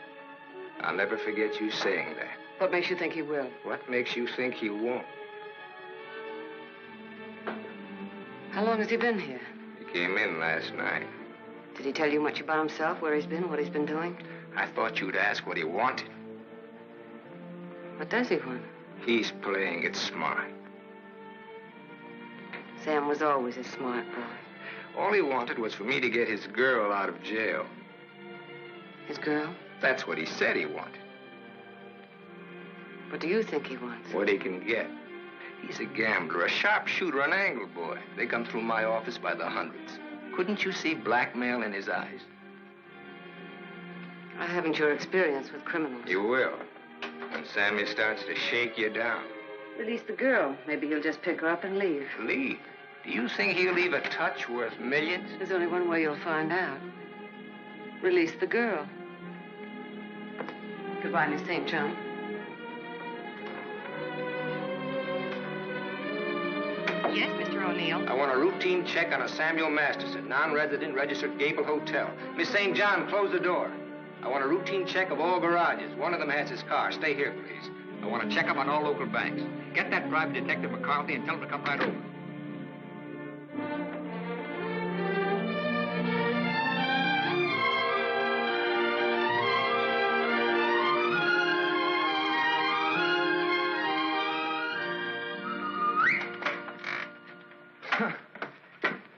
S9: I'll never forget you saying that.
S13: What makes you think he will?
S9: What makes you think he won't?
S13: How long has he been here?
S9: He came in last night.
S13: Did he tell you much about himself, where he's been, what he's been doing?
S9: I thought you'd ask what he wanted.
S13: What does he want?
S9: He's playing it smart.
S13: Sam was always a smart boy.
S9: All he wanted was for me to get his girl out of jail.
S13: His girl?
S9: That's what he said he wanted.
S13: What do you think he wants?
S9: What he can get. He's a gambler, a sharpshooter, an angle boy. They come through my office by the hundreds. Couldn't you see blackmail in his eyes?
S13: I haven't your experience with criminals.
S9: You will. When Sammy starts to shake you down.
S13: Release the girl. Maybe he'll just pick her up and leave.
S9: Leave? Do you think he'll leave a touch worth millions?
S13: There's only one way you'll find out. Release the girl. Goodbye, Miss St. John.
S1: Yes, Mr. O'Neill.
S9: I want a routine check on a Samuel Masterson, non-resident, registered Gable Hotel. Miss St. John, close the door. I want a routine check of all garages. One of them has his car. Stay here, please. I want to check up on all local banks. Get that private detective McCarthy and tell him to come right over.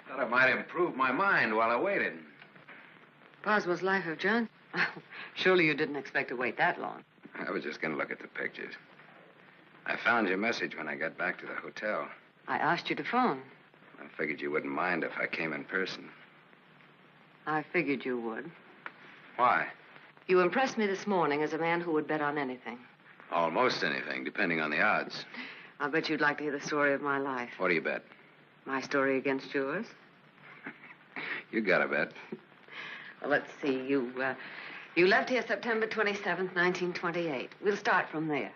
S3: Thought I might improve my mind while I waited.
S13: Boswell's Life of John? Surely you didn't expect to wait that long.
S3: I was just going to look at the pictures. I found your message when I got back to the hotel.
S13: I asked you to phone.
S3: I figured you wouldn't mind if I came in person.
S13: I figured you would.
S3: Why?
S13: You impressed me this morning as a man who would bet on anything.
S3: Almost anything, depending on the odds.
S13: I'll bet you'd like to hear the story of my life.
S3: What do you bet?
S13: My story against yours.
S3: You got a bet.
S13: Well, let's see. You left here September 27th, 1928. We'll start from there.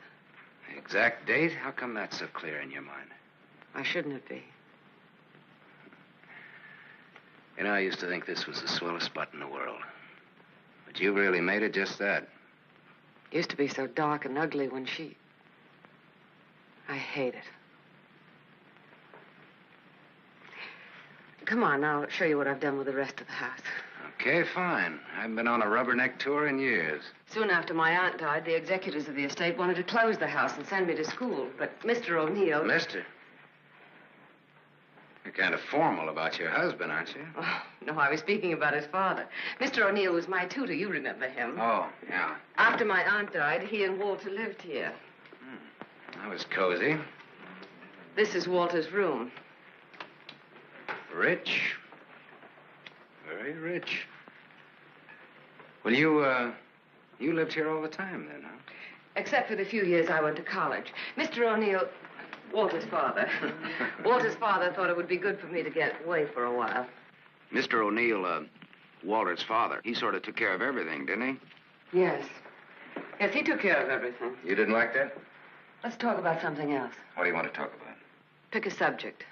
S3: The exact date? How come that's so clear in your mind?
S13: Why shouldn't it be?
S3: You know, I used to think this was the swellest spot in the world. But you really made it just that.
S13: Used to be so dark and ugly when she... I hate it. Come on, I'll show you what I've done with the rest of the house.
S3: Okay, fine. I haven't been on a rubberneck tour in years.
S13: Soon after my aunt died, the executors of the estate wanted to close the house and send me to school. But Mr. O'Neill...
S3: Mister? You're kind of formal about your husband, aren't you?
S13: Oh, no, I was speaking about his father. Mr. O'Neill was my tutor. You remember him.
S3: Oh, yeah.
S13: After my aunt died, he and Walter lived here.
S3: That was cozy.
S13: This is Walter's room.
S3: Rich. Very rich. Well, you lived here all the time then, huh?
S13: Except for the few years I went to college. Mr. O'Neill, Walter's father. Walter's father thought it would be good for me to get away for a while.
S3: Mr. O'Neill, Walter's father, he sort of took care of everything, didn't he?
S13: Yes. Yes, he took care of everything.
S3: You didn't like that?
S13: Let's talk about something else.
S3: What do you want to talk about?
S13: Pick a subject.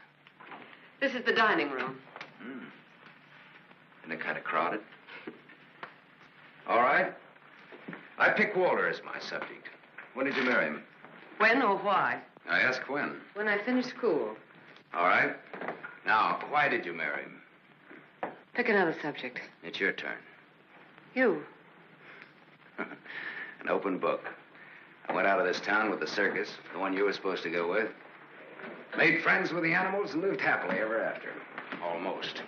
S13: This is the dining room.
S3: Isn't it kind of crowded? All right. I pick Walter as my subject. When did you marry him?
S13: When or why?
S3: I ask when.
S13: When I finished school.
S3: All right. Now, why did you marry him?
S13: Pick another subject.
S3: It's your turn.
S13: You.
S3: An open book. I went out of this town with the circus, the one you were supposed to go with. Made friends with the animals and lived happily ever after. Almost.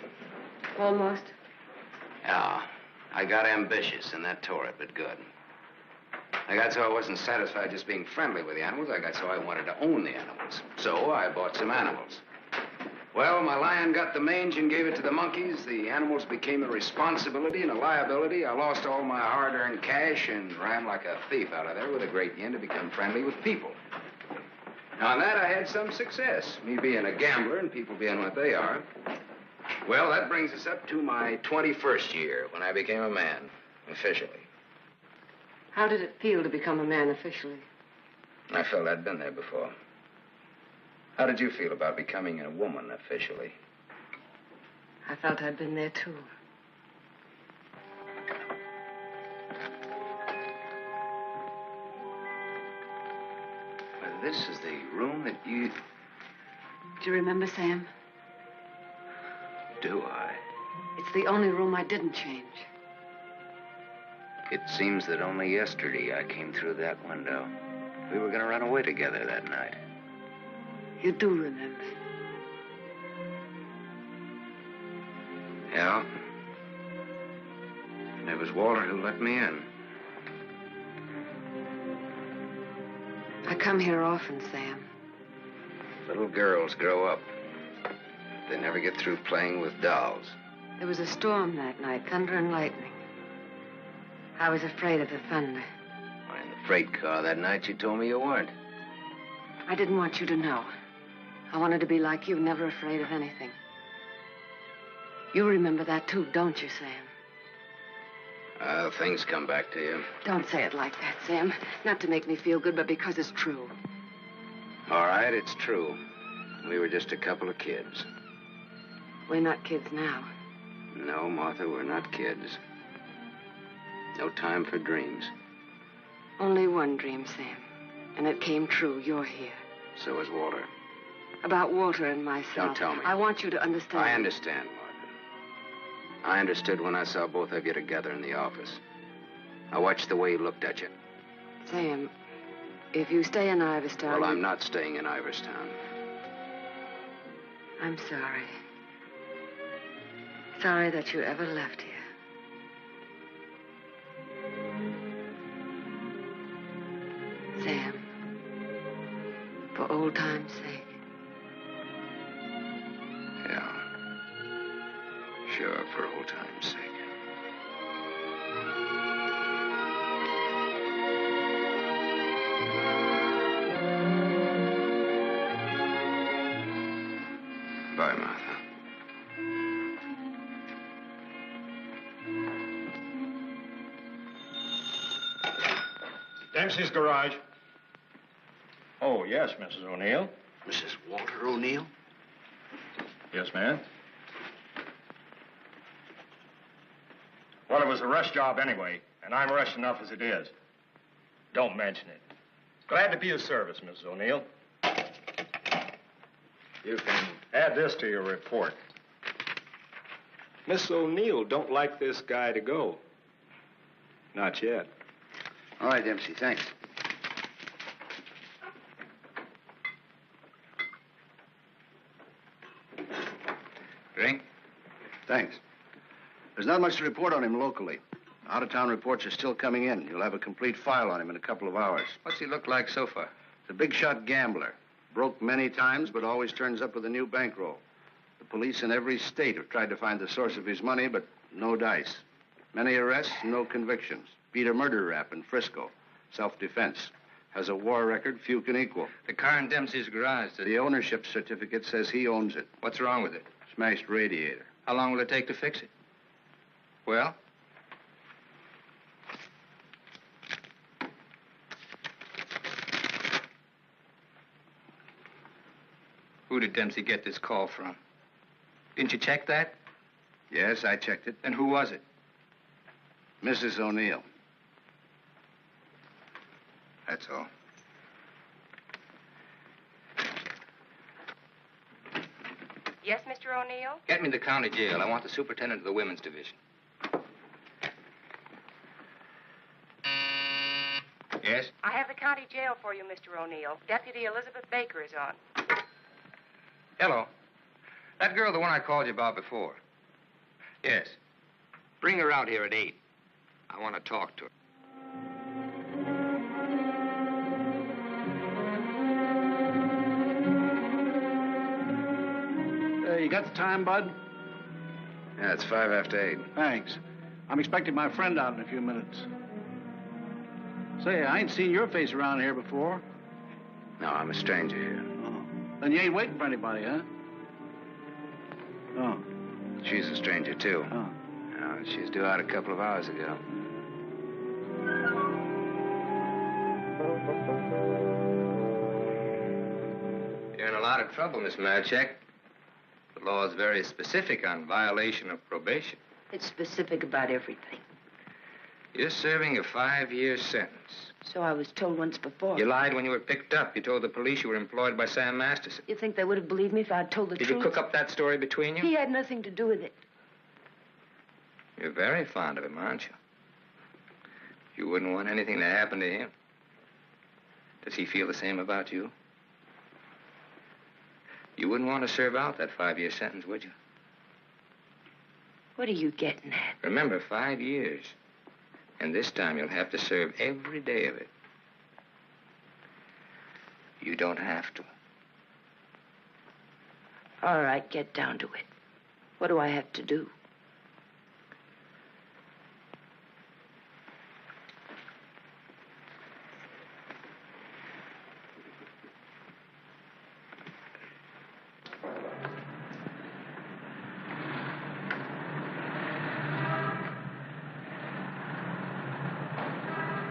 S13: Almost?
S3: Yeah. I got ambitious, and that tore it, but good. I got so I wasn't satisfied just being friendly with the animals. I got so I wanted to own the animals. So I bought some animals. Well, my lion got the mange and gave it to the monkeys. The animals became a responsibility and a liability. I lost all my hard-earned cash and ran like a thief out of there with a great yen to become friendly with people. Now, on that, I had some success, me being a gambler and people being what they are. Well, that brings us up to my 21st year, when I became a man, officially.
S13: How did it feel to become a man officially?
S3: I felt I'd been there before. How did you feel about becoming a woman officially?
S13: I felt I'd been there, too.
S3: Well, this is the room that you...
S13: Do you remember, Sam?
S3: Do I?
S13: It's the only room I didn't change.
S9: It seems that only yesterday I came through that window. We were going to run away together that night.
S13: You do remember.
S9: Yeah. And it was Walter who let me in.
S13: I come here often, Sam.
S3: Little girls grow up. They never get through playing with dolls.
S13: There was a storm that night, thunder and lightning. I was afraid of the thunder.
S3: Why, in the freight car that night, you told me you weren't.
S13: I didn't want you to know. I wanted to be like you, never afraid of anything. You remember that too, don't you, Sam?
S3: Things come back to you.
S13: Don't say it like that, Sam. Not to make me feel good, but because it's true.
S3: All right, it's true. We were just a couple of kids.
S13: We're not kids now.
S3: No, Martha, we're not kids. No time for dreams.
S13: Only one dream, Sam. And it came true. You're here.
S3: So is Walter.
S13: About Walter and myself.
S3: Don't tell me.
S13: I want you to understand.
S3: I understand, Martha. I understood when I saw both of you together in the office. I watched the way he looked at you.
S13: Sam, if you stay in Iverstown...
S3: Well, I'm not staying in Iverstown.
S13: I'm sorry. Sorry that you ever left here. Sam, for old time's sake.
S3: Yeah. Sure, for old time's sake. Bye, Martha.
S10: Dempsey's garage. Oh, yes, Mrs. O'Neill.
S3: Mrs. Walter O'Neill?
S10: Yes, ma'am. Well, it was a rush job anyway, and I'm rushed enough as it is. Don't mention it. Glad to be of service, Mrs. O'Neill. You can add this to your report. Miss O'Neill don't like this guy to go. Not yet.
S3: All right, Dempsey, thanks.
S9: Drink?
S16: Thanks. There's not much to report on him locally. Out-of-town reports are still coming in. You'll have a complete file on him in a couple of hours.
S9: What's he look like so far?
S16: He's a big-shot gambler. Broke many times, but always turns up with a new bankroll. The police in every state have tried to find the source of his money, but no dice. Many arrests, no convictions. Beat a murder rap in Frisco. Self-defense. Has a war record few can equal.
S9: The car in Dempsey's garage.
S16: The ownership certificate says he owns it.
S9: What's wrong with it?
S16: Smashed radiator.
S9: How long will it take to fix it? Well? Who did Dempsey get this call from? Didn't you check that?
S16: Yes, I checked it.
S9: Then who was it?
S16: Mrs. O'Neill.
S9: That's all.
S11: Yes, Mr. O'Neill?
S9: Get me to the county jail. I want the superintendent of the women's division. Yes?
S11: I have the county jail for you, Mr. O'Neill. Deputy Elizabeth Baker is on.
S9: Hello. That girl, the one I called you about before. Yes. Bring her out here at 8. I want to talk to her.
S16: You got the time, Bud?
S3: Yeah, it's 5 after 8.
S16: Thanks. I'm expecting my friend out in a few minutes. Say, I ain't seen your face around here before.
S3: No, I'm a stranger here.
S16: Oh. Then you ain't waiting for anybody, huh? Oh.
S3: She's a stranger, too.
S16: Oh.
S3: She's due out a couple of hours ago.
S9: You're in a lot of trouble, Miss Marachek. The law is very specific on violation of probation.
S1: It's specific about everything.
S9: You're serving a 5-year sentence.
S1: So I was told once before.
S9: You lied when you were picked up. You told the police you were employed by Sam Masterson.
S1: You think they would have believed me if I'd told the truth?
S9: Did you cook up that story between you?
S1: He had nothing to do with it.
S9: You're very fond of him, aren't you? You wouldn't want anything to happen to him. Does he feel the same about you? You wouldn't want to serve out that 5-year sentence, would you?
S1: What are you getting at?
S9: Remember, 5 years. And this time you'll have to serve every day of it. You don't have to.
S1: All right, get down to it. What do I have to do?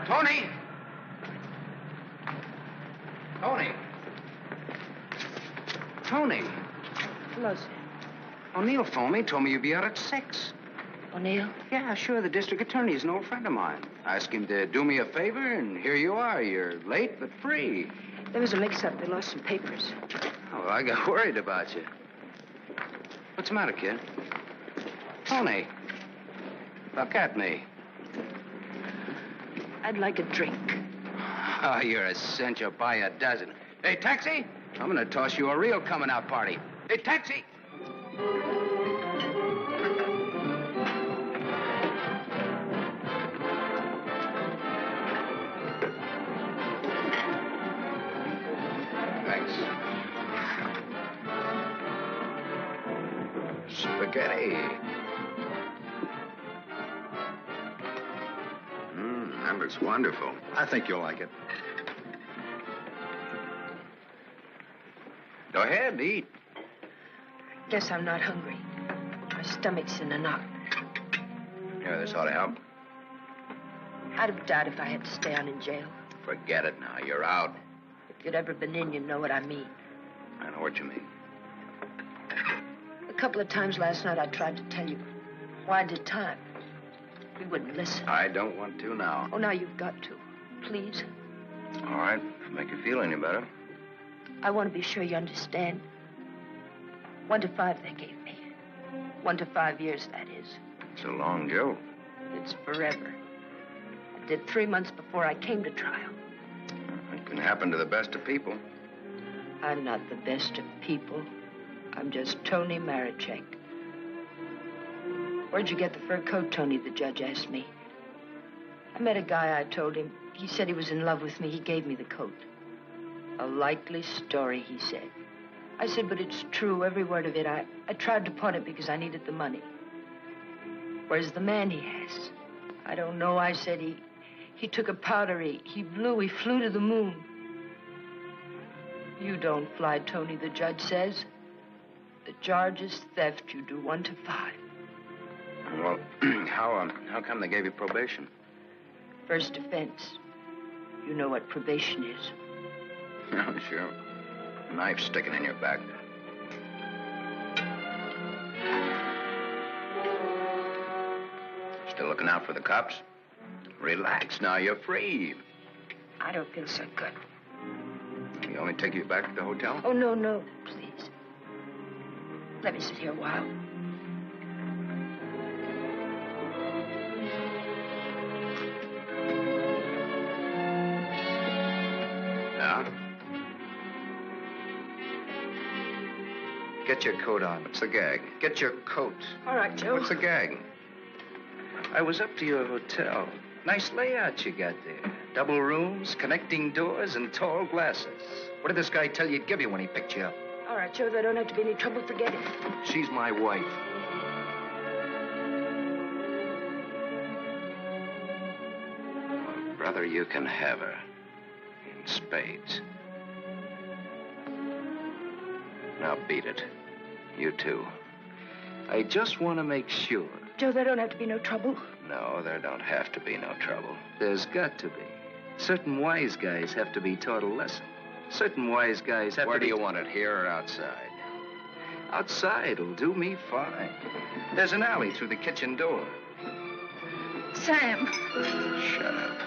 S3: Toni! Toni! Toni!
S1: Hello, Sam.
S3: O'Neill phoned me, told me you'd be out at 6.
S1: O'Neill?
S3: Yeah, sure. The district attorney's an old friend of mine. I asked him to do me a favor, and here you are. You're late, but free.
S1: There was a mix-up. They lost some papers.
S3: Oh, I got worried about you. What's the matter, kid? Toni. Look at me.
S1: I'd like a drink.
S3: Oh, you're a cinch. You'll buy a dozen. Hey, taxi! I'm gonna toss you a real coming-out party. Hey, taxi! Thanks. Spaghetti.
S15: That looks wonderful.
S16: I think you'll like it.
S3: Go ahead, eat.
S1: Guess I'm not hungry. My stomach's in a knot.
S3: Here, this ought to help.
S1: I'd have died if I had to stay on in jail.
S3: Forget it now. You're out.
S1: If you'd ever been in, you'd know what I mean.
S3: I know what you mean.
S1: A couple of times last night I tried to tell you why I did time. You wouldn't listen.
S3: I don't want to now.
S1: Oh, now you've got to. Please.
S3: All right. If it make you feel any better.
S1: I want to be sure you understand. 1 to 5 they gave me. 1 to 5 years, that is.
S3: It's a long joke.
S1: It's forever. I did 3 months before I came to trial.
S3: It can happen to the best of people.
S1: I'm not the best of people. I'm just Toni Marachek. Where'd you get the fur coat, Toni? The judge asked me. I met a guy, I told him. He said he was in love with me. He gave me the coat. A likely story, he said. I said, but it's true, every word of it. I tried to pawn it because I needed the money. Where's the man he has? I don't know, I said. He took a powder, he flew to the moon. You don't fly, Toni, the judge says. The charge is theft. You do 1 to 5.
S3: Well, how come they gave you probation?
S1: First offense. You know what probation is.
S3: Oh, sure. A knife sticking in your back. Still looking out for the cops? Relax now, you're free.
S1: I don't feel so good.
S3: You want me to take you back to the hotel?
S1: Oh, no, please. Let me sit here a while.
S3: Get your coat on. What's the gag? Get your coat.
S1: All right, Joe.
S3: What's the gag? I was up to your hotel. Nice layout you got there. Double rooms, connecting doors, and tall glasses. What did this guy tell you he'd give you when he picked you up?
S1: All right, Joe, there don't have to be any trouble. Forget it.
S3: She's my wife. Well, brother, you can have her. In spades. Now beat it. You too. I just want to make sure.
S1: Joe, there don't have to be no trouble.
S3: No, there don't have to be no trouble. There's got to be. Certain wise guys have to be taught a lesson. Certain wise guys have to be... Where do you want it, here or outside? Outside will do me fine. There's an alley through the kitchen door.
S7: Sam.
S3: Shut up.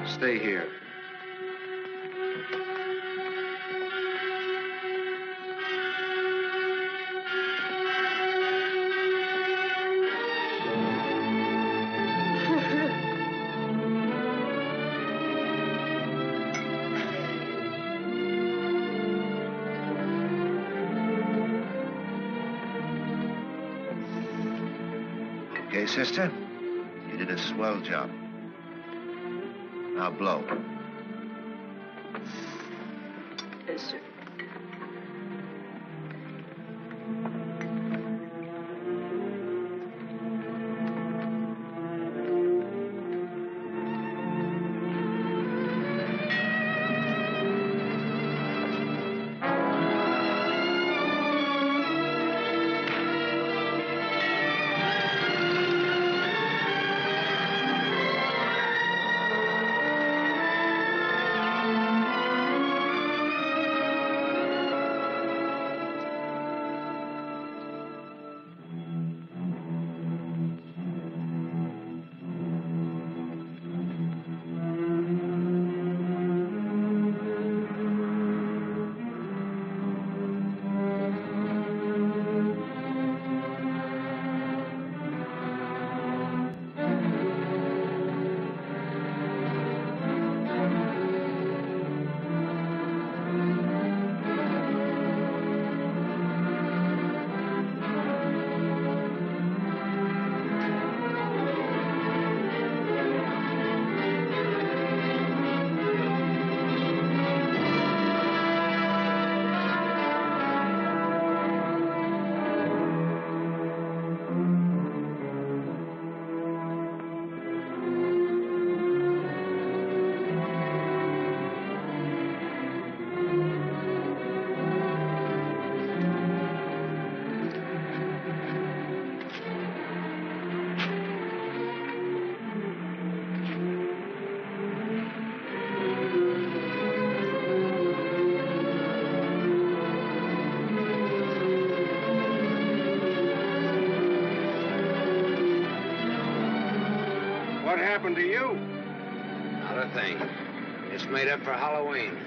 S3: Stay here.
S16: Okay, sister? You did a swell job. Now blow.
S2: Yes, sir.
S15: What happened to you?
S9: Not a thing. Just made up for Halloween.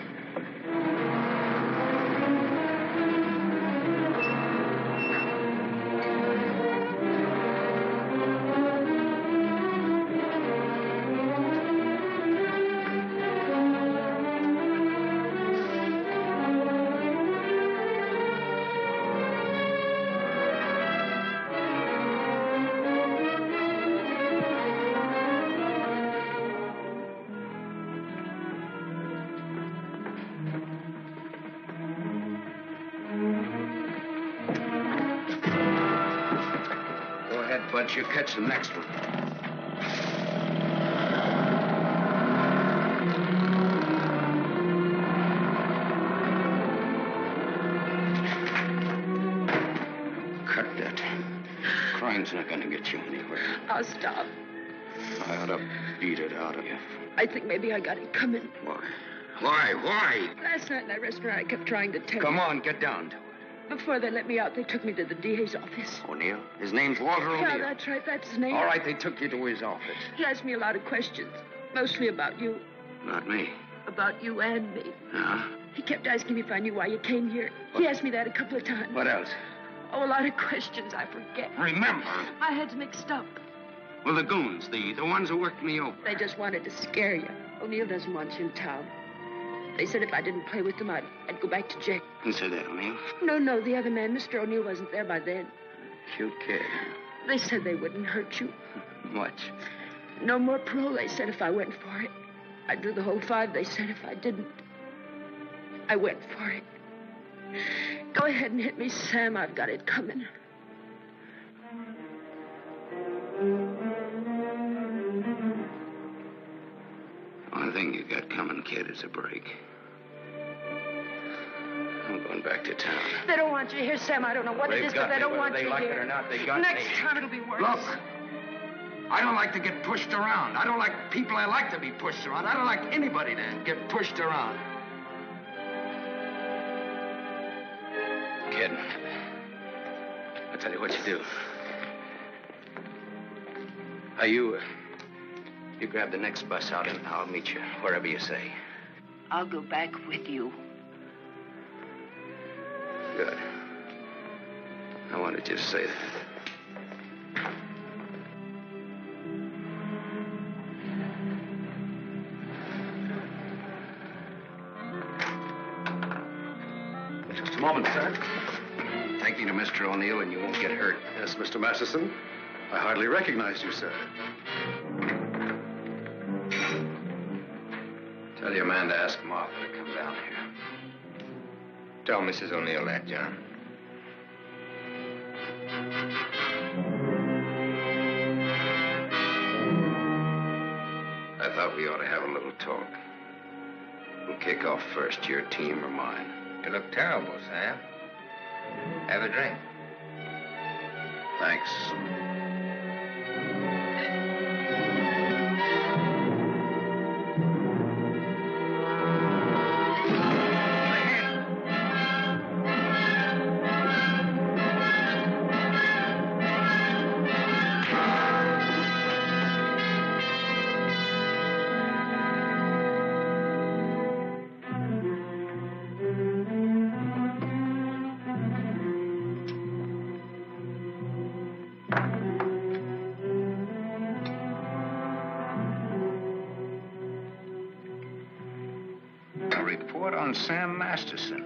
S15: But you catch the next one. Cut that. Crime's not gonna get you anywhere.
S2: I'll stop.
S15: I ought to beat it out of you.
S2: I think maybe I got it coming.
S15: Why? Why?
S2: Last night in that restaurant, I kept trying to tell
S15: Come
S2: you.
S15: on, get down to it.
S2: Before they let me out, they took me to the DA's office.
S15: O'Neill? His name's Walter O'Neill.
S2: Yeah, that's right. That's his name.
S15: All right, they took you to his office.
S2: He asked me a lot of questions, mostly about you.
S15: Not me.
S2: About you and me.
S15: Huh?
S2: He kept asking me if I knew why you came here. He asked me that a couple of times.
S15: What else?
S2: Oh, a lot of questions I forget.
S15: Remember.
S2: My head's mixed up.
S15: Well, the goons, the ones who worked me over.
S2: They just wanted to scare you. O'Neill doesn't want you in town. They said if I didn't play with them, I'd go back to jail.
S15: Who said that, O'Neill?
S2: No, the other man, Mr. O'Neill, wasn't there by then.
S15: Cute kid.
S2: They said they wouldn't hurt you.
S15: Much.
S2: No more parole, they said, if I went for it. I'd do the whole 5, they said, if I didn't. I went for it. Go ahead and hit me, Sam. I've got it coming.
S15: One thing you got coming, kid, is a break. I'm going back to town.
S2: They don't want you here, Sam. I don't know what it is, but they don't want you here.
S15: Whether they like it or not, they got me.
S2: Next time it'll be worse.
S15: Look, I don't like to get pushed around. I don't like people I like to be pushed around. I don't like anybody to get pushed around. Kid, I'll tell you what you do. You grab the next bus out and I'll meet you wherever you say.
S1: I'll go back with you.
S15: Good. I wanted you to say that.
S16: Just a moment, sir. Take you to Mr. O'Neill and you won't get hurt.
S17: Yes, Mr. Masterson.
S16: I hardly recognized you, sir.
S9: Tell your man to ask Martha to come down here. Tell Mrs. O'Neill that, John. I thought we ought to have a little talk. Who'll kick off first, your team or mine? You look terrible, Sam. Have a drink.
S16: Thanks.
S9: Report on Sam Masterson.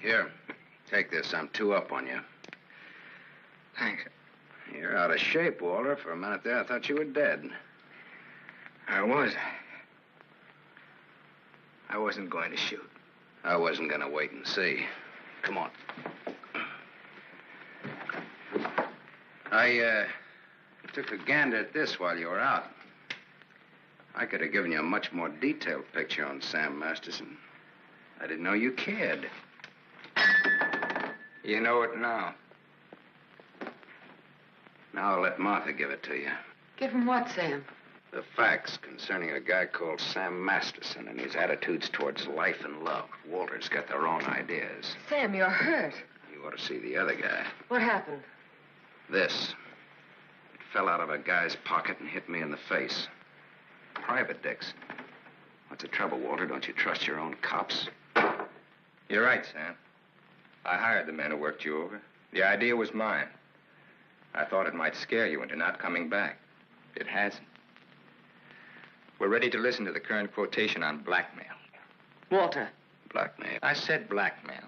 S3: Here, take this. I'm 2 up on you.
S9: Thanks.
S3: You're out of shape, Walter. For a minute there, I thought you were dead.
S9: I was. I wasn't going to shoot.
S3: I wasn't going to wait and see. Come on. I took a gander at this while you were out. I could have given you a much more detailed picture on Sam Masterson. I didn't know you cared.
S9: You know it now.
S3: Now I'll let Martha give it to you.
S13: Give him what, Sam?
S3: The facts concerning a guy called Sam Masterson and his attitudes towards life and love. Walter's got their own ideas.
S13: Sam, you're hurt.
S3: You ought to see the other guy.
S13: What happened?
S3: This. It fell out of a guy's pocket and hit me in the face. Private dicks. What's the trouble, Walter? Don't you trust your own cops?
S9: You're right, Sam. I hired the men who worked you over. The idea was mine. I thought it might scare you into not coming back. It hasn't. We're ready to listen to the current quotation on blackmail.
S13: Walter.
S3: Blackmail?
S9: I said blackmail.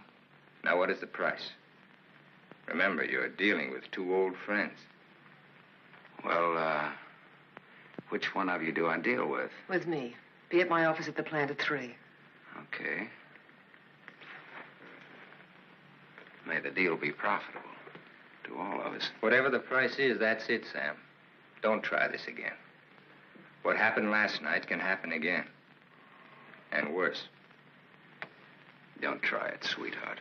S9: Now, what is the price? Remember, you're dealing with 2 old friends.
S3: Well, which one of you do I deal with?
S13: With me. Be at my office at the plant at 3.
S3: Okay. May the deal be profitable to all of us.
S9: Whatever the price is, that's it, Sam. Don't try this again. What happened last night can happen again. And worse.
S3: Don't try it, sweetheart.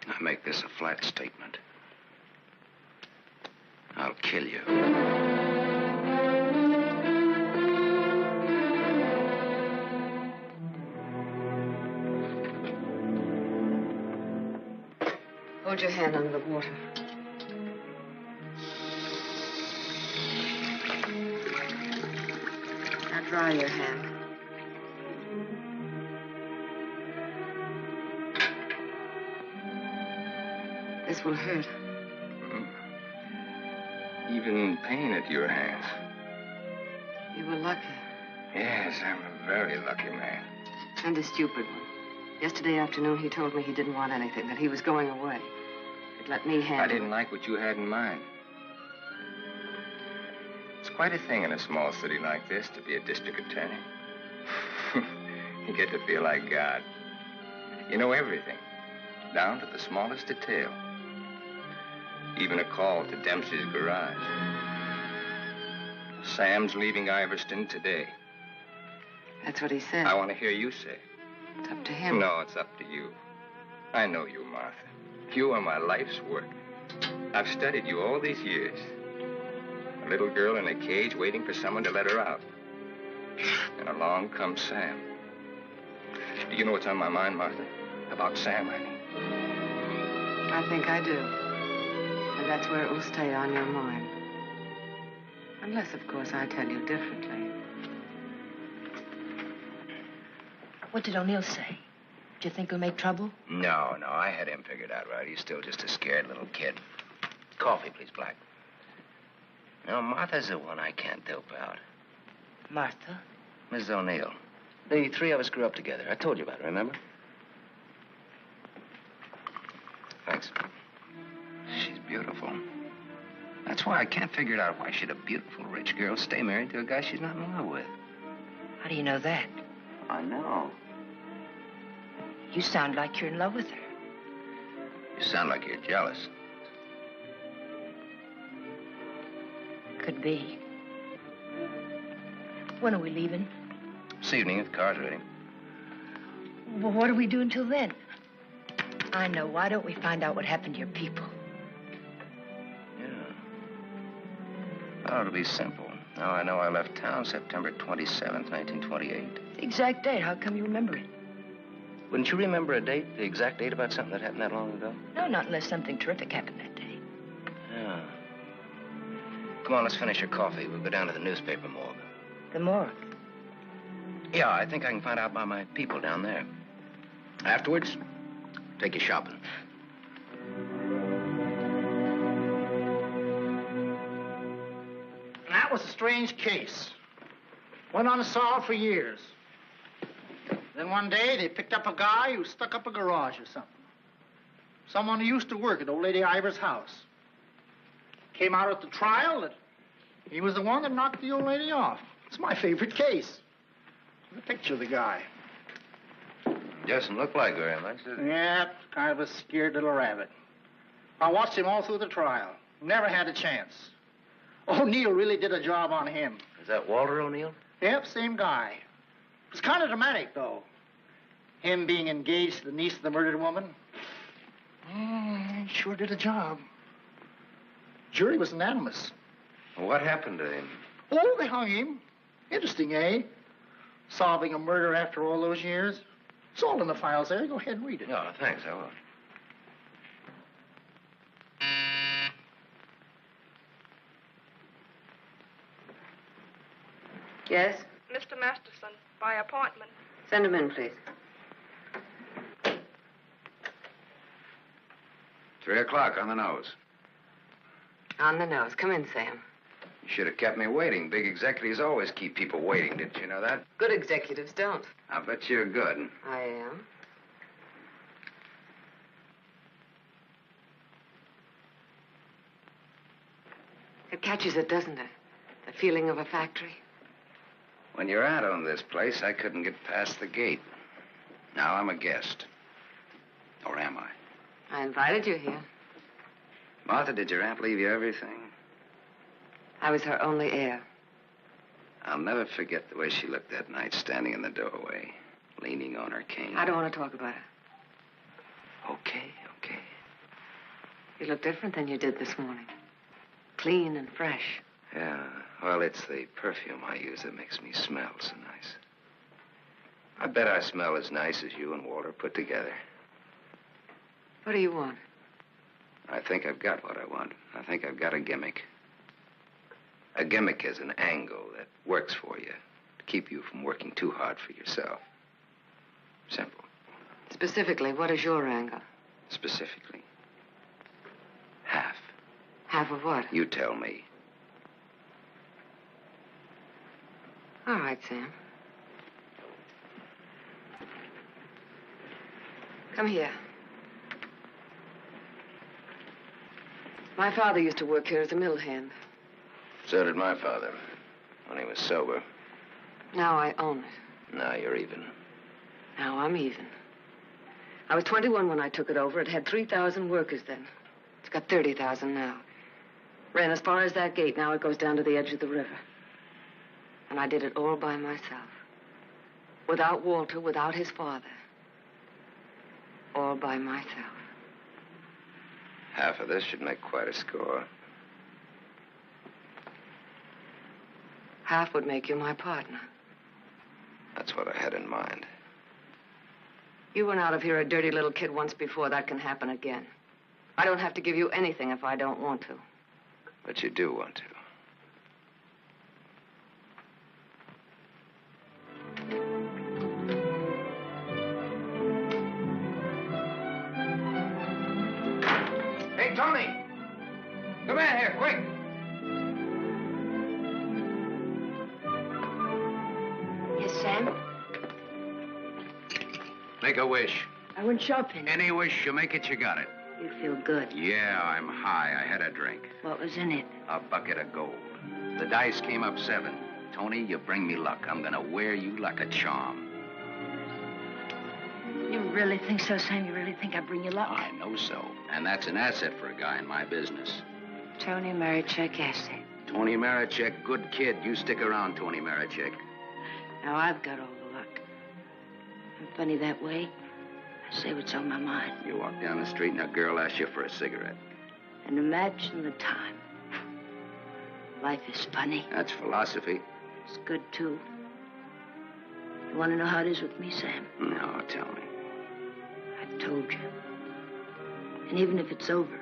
S3: I make this a flat statement. I'll kill you.
S13: Hold your hand under the water. Now dry your hand. This will hurt.
S9: Even pain at your hands.
S13: You were lucky.
S9: Yes, I'm a very lucky man.
S13: And a stupid one. Yesterday afternoon, he told me he didn't want anything, that he was going away. He'd let me handle it.
S9: I didn't like what you had in mind. It's quite a thing in a small city like this to be a district attorney. You get to feel like God. You know everything, down to the smallest detail. Even a call to Dempsey's garage. Sam's leaving Iverstown today.
S13: That's what he said.
S9: I want to hear you say.
S13: It's up to him.
S9: No, it's up to you. I know you, Martha. You are my life's work. I've studied you all these years. A little girl in a cage waiting for someone to let her out. And along comes Sam. Do you know what's on my mind, Martha? About Sam, I mean.
S13: I think I do. And that's where it will stay on your mind. Unless, of course, I tell you differently.
S1: What did O'Neill say? Do you think he'll make trouble?
S3: No, I had him figured out right. He's still just a scared little kid. Coffee, please, Black.
S9: No, Martha's the one I can't dope out.
S1: Martha?
S9: Mrs. O'Neill. The three of us grew up together. I told you about it, remember? Thanks. She's beautiful. That's why I can't figure it out why should a beautiful rich girl stay married to a guy she's not in love with.
S1: How do you know that?
S9: I know.
S1: You sound like you're in love with her.
S9: You sound like you're jealous.
S1: Could be. When are we leaving?
S9: This evening, if the car's ready.
S1: Well, what do we do until then? I know. Why don't we find out what happened to your people?
S9: Yeah. Oh, it'll be simple. Now I know I left town September 27th, 1928.
S1: The exact date. How come you remember it?
S9: Wouldn't you remember a date, the exact date about something that happened that long ago?
S1: No, not unless something terrific happened that day.
S9: Yeah. Come on, let's finish your coffee. We'll go down to the newspaper morgue.
S1: The morgue?
S9: Yeah, I think I can find out about my people down there. Afterwards, take you shopping.
S5: That was a strange case. Went unsolved for years. Then one day, they picked up a guy who stuck up a garage or something. Someone who used to work at old lady Ivers' house. Came out at the trial that he was the one that knocked the old lady off. It's my favorite case. The picture of the guy.
S9: Doesn't look like very much, does it?
S5: Yeah, kind of a scared little rabbit. I watched him all through the trial. Never had a chance. O'Neill really did a job on him.
S9: Is that Walter O'Neill?
S5: Yep, same guy. It was kind of dramatic, though. Him being engaged to the niece of the murdered woman. Sure did a job. Jury was unanimous.
S9: What happened to him?
S5: Oh, they hung him. Interesting, eh? Solving a murder after all those years. It's all in the files there. Go ahead and read it.
S9: Oh, thanks, I will.
S13: Yes?
S7: Mr. Masterson, by appointment.
S13: Send him in, please.
S16: 3 o'clock on the nose.
S13: On the nose. Come in, Sam.
S16: You should have kept me waiting. Big executives always keep people waiting. Didn't you know that?
S13: Good executives don't.
S16: I bet you're good.
S13: I am. It catches it, doesn't it? The feeling of a factory.
S16: When you're out on this place, I couldn't get past the gate. Now I'm a guest. Or am I?
S13: I invited you here.
S16: Martha, did your aunt leave you everything?
S13: I was her only heir.
S16: I'll never forget the way she looked that night standing in the doorway, leaning on her cane.
S13: I don't want to talk about it.
S16: Okay.
S13: You look different than you did this morning. Clean and fresh.
S16: Yeah, well, it's the perfume I use that makes me smell so nice. I bet I smell as nice as you and Walter put together.
S13: What do you want?
S16: I think I've got what I want. I think I've got a gimmick. A gimmick is an angle that works for you to keep you from working too hard for yourself. Simple.
S13: Specifically, what is your angle?
S16: Specifically, half.
S13: Half of what?
S16: You tell me.
S13: All right, Sam. Come here. My father used to work here as a mill hand.
S16: So did my father, when he was sober.
S13: Now I own it.
S16: Now you're even.
S13: Now I'm even. I was 21 when I took it over. It had 3,000 workers then. It's got 30,000 now. Ran as far as that gate. Now it goes down to the edge of the river. And I did it all by myself. Without Walter, without his father. All by myself.
S16: Half of this should make quite a score.
S13: Half would make you my partner.
S16: That's what I had in mind.
S13: You went out of here a dirty little kid once before. That can happen again. I don't have to give you anything if I don't want to.
S16: But you do want to.
S9: Hey, Toni! Come in here, quick!
S3: Make a wish.
S1: I went shopping.
S3: Any wish you make it, you got it.
S1: You feel good.
S3: Yeah, I'm high. I had a drink.
S1: What was in it?
S3: A bucket of gold. The dice came up 7. Toni, you bring me luck. I'm gonna wear you like a charm.
S1: You really think so, Sam? You really think I bring you luck?
S3: I know so. And that's an asset for a guy in my business.
S1: Toni Marachek asset.
S3: Toni Marachek, good kid. You stick around, Toni Marachek.
S1: Now I've got all the luck. I'm funny that way. I say what's on my mind.
S3: You walk down the street and a girl asks you for a cigarette.
S1: And imagine the time. Life is funny.
S3: That's philosophy.
S1: It's good, too. You want to know how it is with me, Sam?
S3: No, tell me.
S1: I've told you. And even if it's over,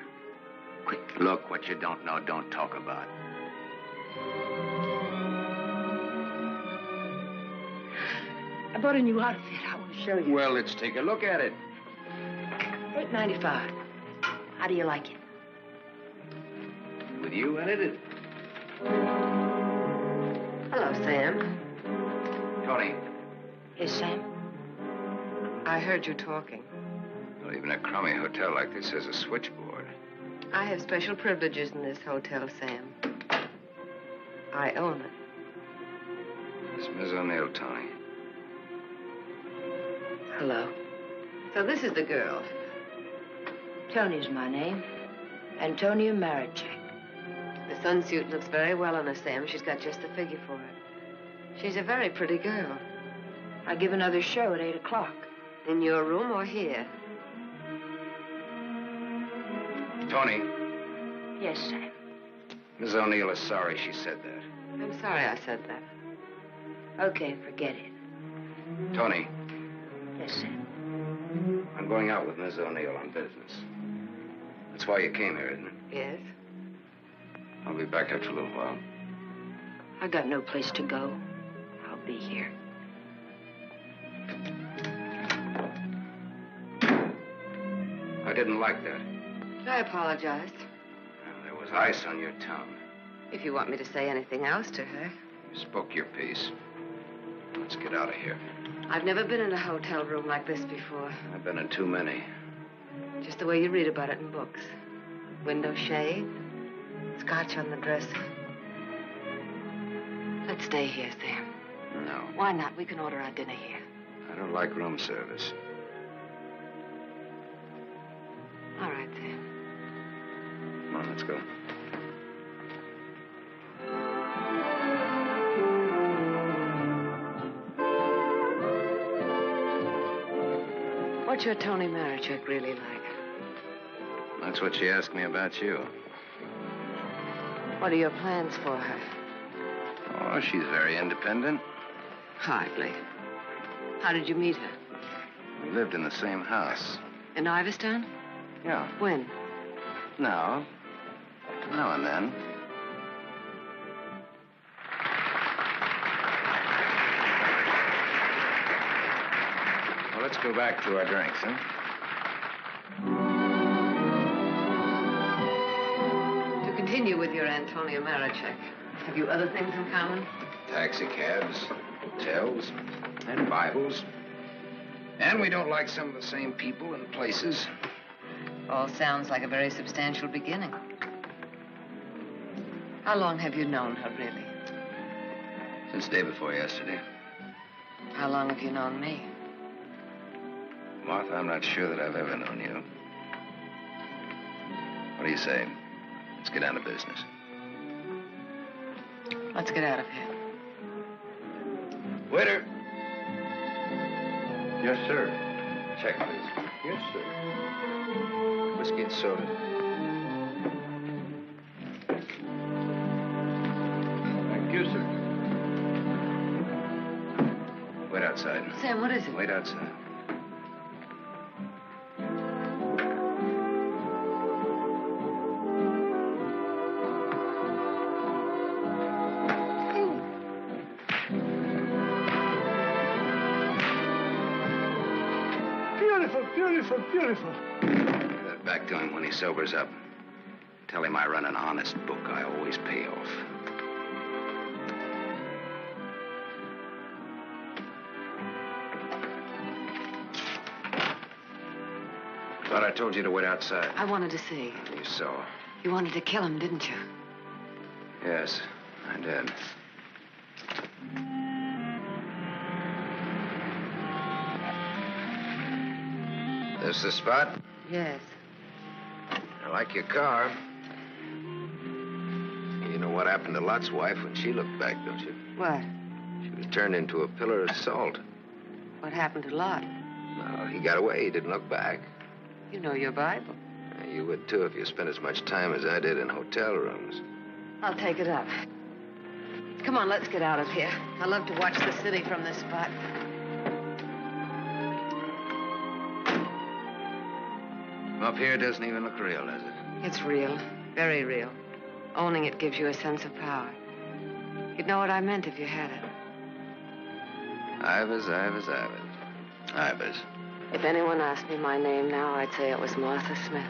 S1: quick.
S3: Look, what you don't know, don't talk about.
S1: I bought a new outfit. I want to show you.
S3: Well, let's take a look at it.
S1: $8.95. How do you like it?
S3: With you in it?
S13: Hello, Sam.
S3: Toni.
S1: Yes, Sam?
S13: I heard you talking.
S3: Well, even a crummy hotel like this has a switchboard.
S13: I have special privileges in this hotel, Sam. I own it.
S3: It's Miss O'Neill, Toni.
S1: Hello.
S13: So this is the girl.
S1: Toni's my name. Antonia Marachek.
S13: The sunsuit looks very well on her, Sam. She's got just the figure for it. She's a very pretty girl.
S1: I give another show at 8 o'clock.
S13: In your room or here?
S3: Toni.
S1: Yes, Sam.
S3: Miss O'Neill is sorry she said that.
S13: I'm sorry I said that.
S1: Okay, forget it.
S3: Toni.
S1: Yes, Sam.
S3: I'm going out with Miss O'Neill on business. That's why you came here, isn't it?
S13: Yes.
S3: I'll be back after a little while.
S1: I got no place to go. I'll be here.
S3: I didn't like that.
S13: I apologize.
S3: There was ice on your tongue.
S13: If you want me to say anything else to her.
S3: You spoke your piece. Let's get out of here.
S13: I've never been in a hotel room like this before.
S3: I've been in too many.
S13: Just the way you read about it in books. Window shade, scotch on the dresser. Let's stay here, Sam.
S3: No.
S13: Why not? We can order our dinner here.
S3: I don't like room service.
S13: All right, Sam.
S3: Come on, let's go.
S13: What's your Toni Marachek really like?
S3: That's what she asked me about you.
S13: What are your plans for her?
S3: Oh, she's very independent.
S13: Hardly. How did you meet her?
S3: We lived in the same house.
S13: In Iverstown?
S3: Yeah.
S13: When?
S3: Now and then. Well, let's go back to our drinks, huh?
S13: To continue with your Antonia Marachek, have you other things in common?
S3: Taxi cabs, hotels, and Bibles. And we don't like some of the same people and places.
S13: All sounds like a very substantial beginning. How long have you known her, really?
S3: Since day before yesterday.
S13: How long have you known me?
S3: Martha, I'm not sure that I've ever known you. What do you say? Let's get down to business.
S13: Let's get out of here.
S3: Waiter.
S16: Yes, sir.
S3: Check, please.
S16: Yes, sir.
S3: Whiskey and soda.
S16: Thank you, sir.
S3: Wait outside.
S13: Sam, what is it?
S3: Wait outside.
S5: Beautiful, beautiful.
S3: Give that back to him when he sobers up. Tell him I run an honest book. I always pay off. Thought I told you to wait outside.
S13: I wanted to see.
S3: You saw.
S13: You wanted to kill him, didn't you?
S3: Yes, I did. This the spot?
S13: Yes.
S3: I like your car. You know what happened to Lot's wife when she looked back, don't you?
S13: What?
S3: She was turned into a pillar of salt.
S13: What happened to Lot?
S3: Well, he got away. He didn't look back.
S13: You know your Bible.
S3: You would, too, if you spent as much time as I did in hotel rooms.
S13: I'll take it up. Come on, let's get out of here. I love to watch the city from this spot.
S3: Up here doesn't even look real, does it?
S13: It's real. Very real. Owning it gives you a sense of power. You'd know what I meant if you had it.
S3: Ivers. Ivers.
S13: If anyone asked me my name now, I'd say it was Martha Smith.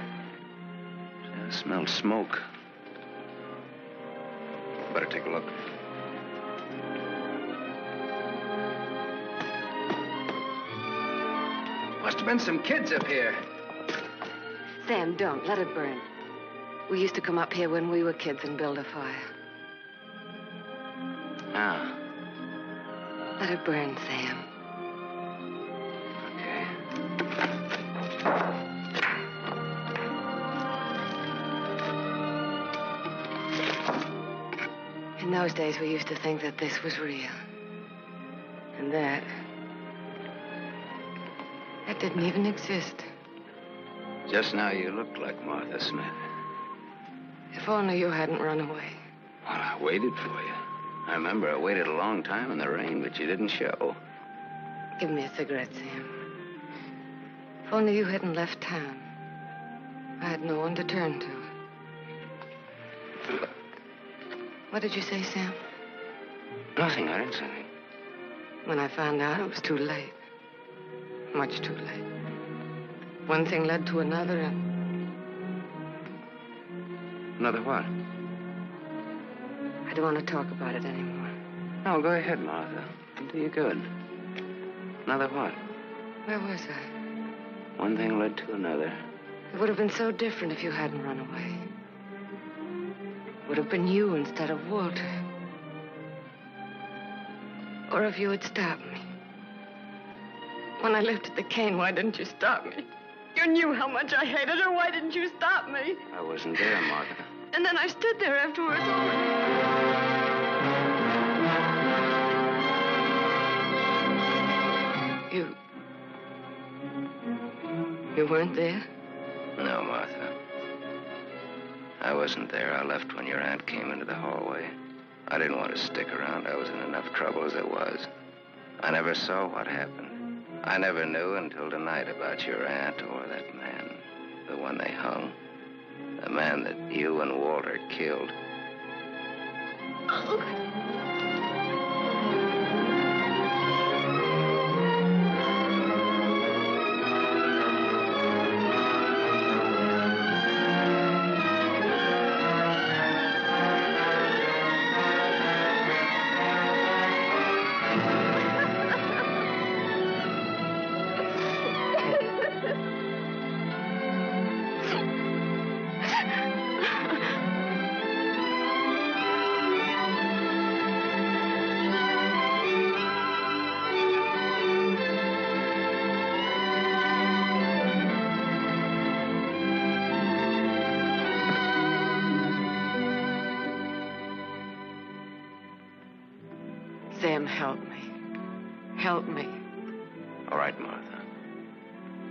S3: I smelled smoke. Better take a look. Must have been some kids up here.
S13: Sam, don't. Let it burn. We used to come up here when we were kids and build a fire.
S3: Ah.
S13: Let it burn, Sam.
S3: Okay.
S13: In those days, we used to think that this was real. And that didn't even exist.
S3: Just now you looked like Martha Smith.
S13: If only you hadn't run away.
S3: Well, I waited for you. I remember I waited a long time in the rain, but you didn't show.
S13: Give me a cigarette, Sam. If only you hadn't left town. I had no one to turn to. What did you say, Sam?
S3: Nothing. I didn't say anything.
S13: When I found out, it was too late. Much too late. One thing led to another, and...
S3: Another what?
S13: I don't want to talk about it anymore.
S3: No, go ahead, Martha. It'll do you good. Another what?
S13: Where was I?
S3: One thing led to another.
S13: It would have been so different if you hadn't run away. It would have been you instead of Walter. Or if you had stopped me. When I lived at the cane, why didn't you stop me? You knew how much I hated her. Why didn't you stop me?
S3: I wasn't there, Martha.
S13: And then I stood there afterwards. You weren't there?
S3: No, Martha. I wasn't there. I left when your aunt came into the hallway. I didn't want to stick around. I was in enough trouble as it was. I never saw what happened. I never knew until tonight about your aunt or that man, the one they hung. The man that you and Walter killed.
S13: Sam, help me. Help me.
S3: All right, Martha.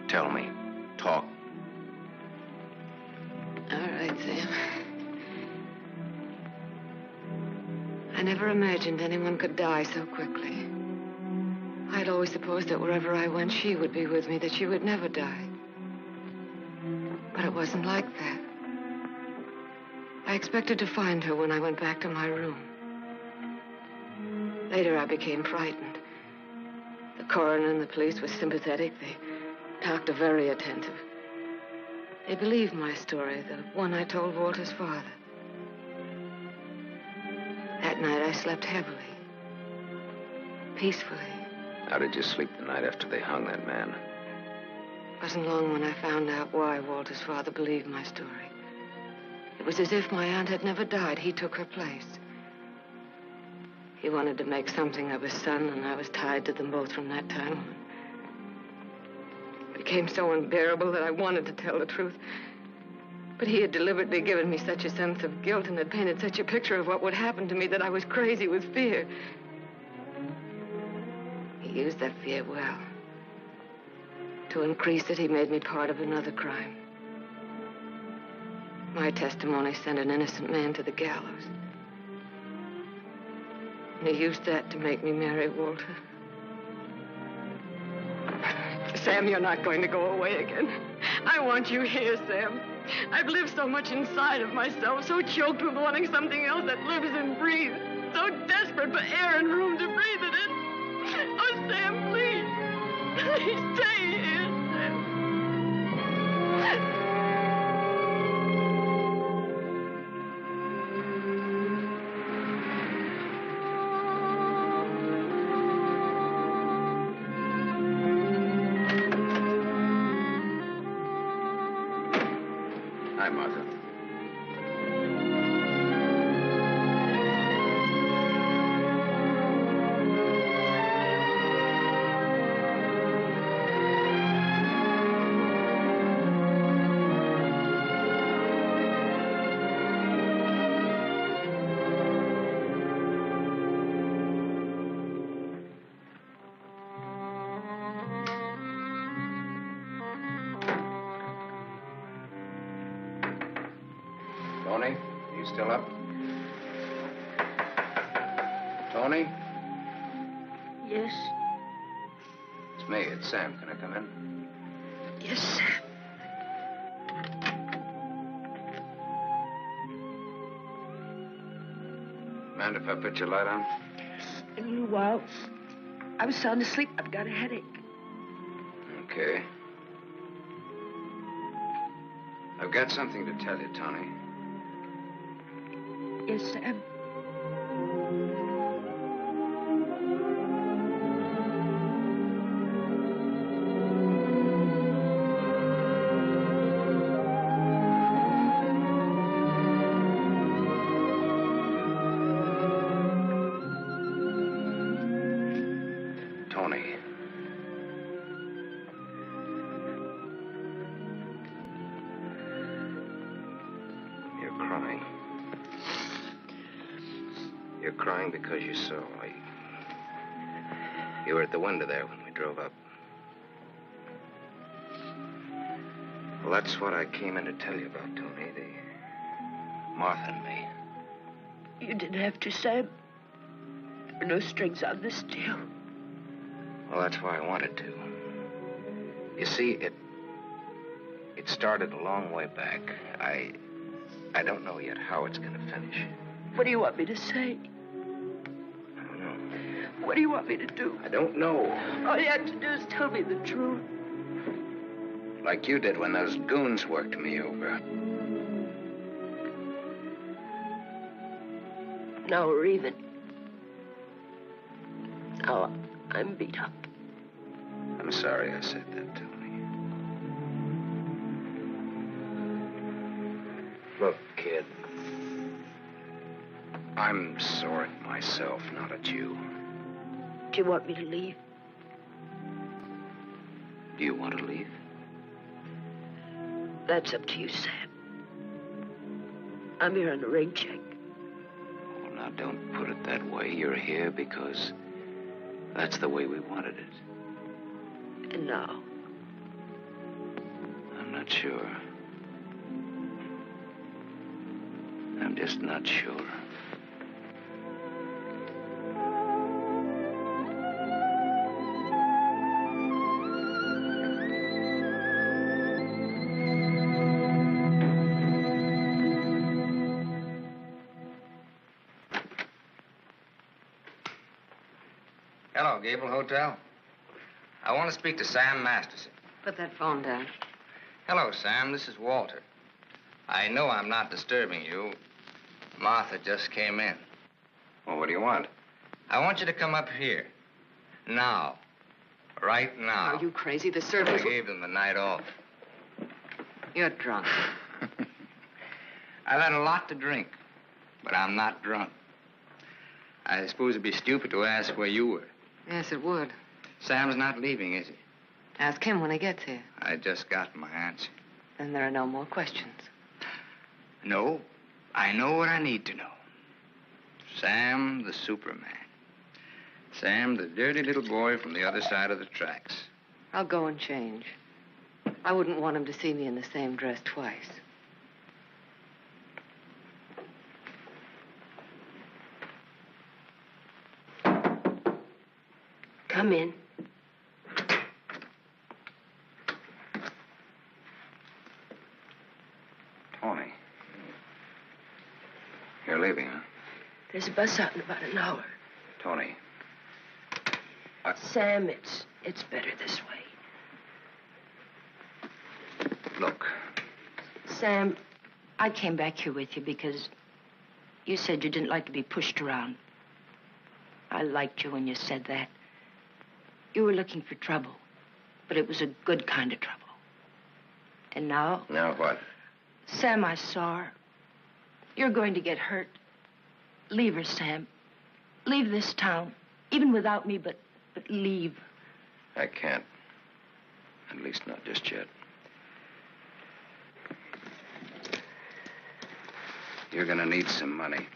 S3: Tell me. Talk.
S13: All right, Sam. I never imagined anyone could die so quickly. I'd always supposed that wherever I went, she would be with me, that she would never die. But it wasn't like that. I expected to find her when I went back to my room. Later, I became frightened. The coroner and the police were sympathetic. They talked very attentive. They believed my story, the one I told Walter's father. That night, I slept heavily, peacefully.
S3: How did you sleep the night after they hung that man?
S13: It wasn't long when I found out why Walter's father believed my story. It was as if my aunt had never died. He took her place. He wanted to make something of his son, and I was tied to them both from that time on. It became so unbearable that I wanted to tell the truth. But he had deliberately given me such a sense of guilt and had painted such a picture of what would happen to me that I was crazy with fear. He used that fear well. To increase it, he made me part of another crime. My testimony sent an innocent man to the gallows. And he used that to make me marry Walter. Sam, you're not going to go away again. I want you here, Sam. I've lived so much inside of myself, so choked with wanting something else that lives and breathes, so desperate for air and room to breathe it in. Oh, Sam, please. Please stay here, Sam.
S16: Hi, Martha. Toni, you still up? Toni?
S1: Yes?
S16: It's me. It's Sam. Can I come in?
S1: Yes, Sam.
S16: Mind if I put your light on?
S1: In a little while. I was sound asleep. I've got a headache.
S16: Okay. I've got something to tell you, Toni.
S1: Yes, Sam.
S16: Toni. You're crying. You're crying because you saw. You were at the window there when we drove up. Well, that's what I came in to tell you about, Toni. The Martha and me.
S1: You didn't have to, Sam. There were no strings on this deal.
S16: Well, that's why I wanted to. You see, it started a long way back. I don't know yet how it's going to finish.
S1: What do you want me to say?
S16: I don't know.
S1: What do you want me to do?
S16: I don't know.
S1: All you have to do is tell me the truth.
S16: Like you did when those goons worked me over.
S1: Now we're even. Now I'm beat up.
S16: I'm sorry I said that, Toni. Look, kid. I'm sore at myself, not at you.
S1: Do you want me to leave?
S16: Do you want to leave?
S1: That's up to you, Sam. I'm here on a rain check.
S16: Well, now, don't put it that way. You're here because that's the way we wanted it.
S1: And now?
S16: I'm not sure. I'm just not sure.
S9: Hello, Gable Hotel. I want to speak to Sam Masterson.
S13: Put that phone down.
S9: Hello, Sam. This is Walter. I know I'm not disturbing you. Martha just came in.
S16: Well, what do you want?
S9: I want you to come up here. Now. Right now.
S13: Are you crazy? The servants...
S9: I gave them the night off.
S13: You're drunk.
S9: I've had a lot to drink, but I'm not drunk. I suppose it'd be stupid to ask where you were.
S13: Yes, it would.
S9: Sam's not leaving, is he?
S13: Ask him when he gets here.
S9: I just got my answer.
S13: Then there are no more questions.
S9: No, I know what I need to know. Sam, the Superman. Sam, the dirty little boy from the other side of the tracks.
S13: I'll go and change. I wouldn't want him to see me in the same dress twice.
S1: Come in.
S9: Toni. You're leaving, huh?
S1: There's a bus out in about an hour.
S9: Toni.
S1: Sam, it's better this way.
S9: Look.
S1: Sam, I came back here with you because you said you didn't like to be pushed around. I liked you when you said that. You were looking for trouble, but it was a good kind of trouble. And now...
S9: Now what?
S1: Sam, I saw her. You're going to get hurt. Leave her, Sam. Leave this town. Even without me, but leave.
S9: I can't. At least not just yet. You're gonna need some money.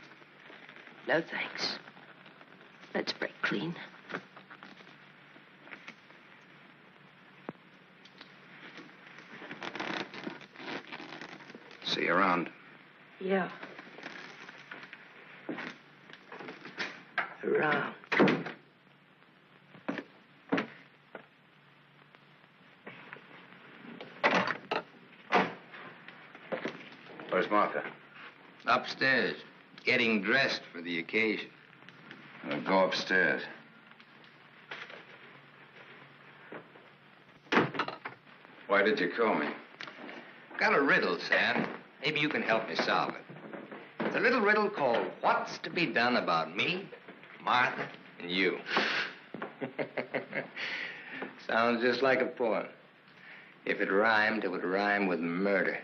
S1: No, thanks. Let's break clean.
S9: See you around.
S1: Yeah. Around.
S9: Where's Martha? Upstairs, getting dressed for the occasion. I'll go upstairs. Why did you call me? Got a riddle, Sam. Maybe you can help me solve it. It's a little riddle called What's to Be Done About Me, Martha, and You. Sounds just like a poem. If it rhymed, it would rhyme with murder.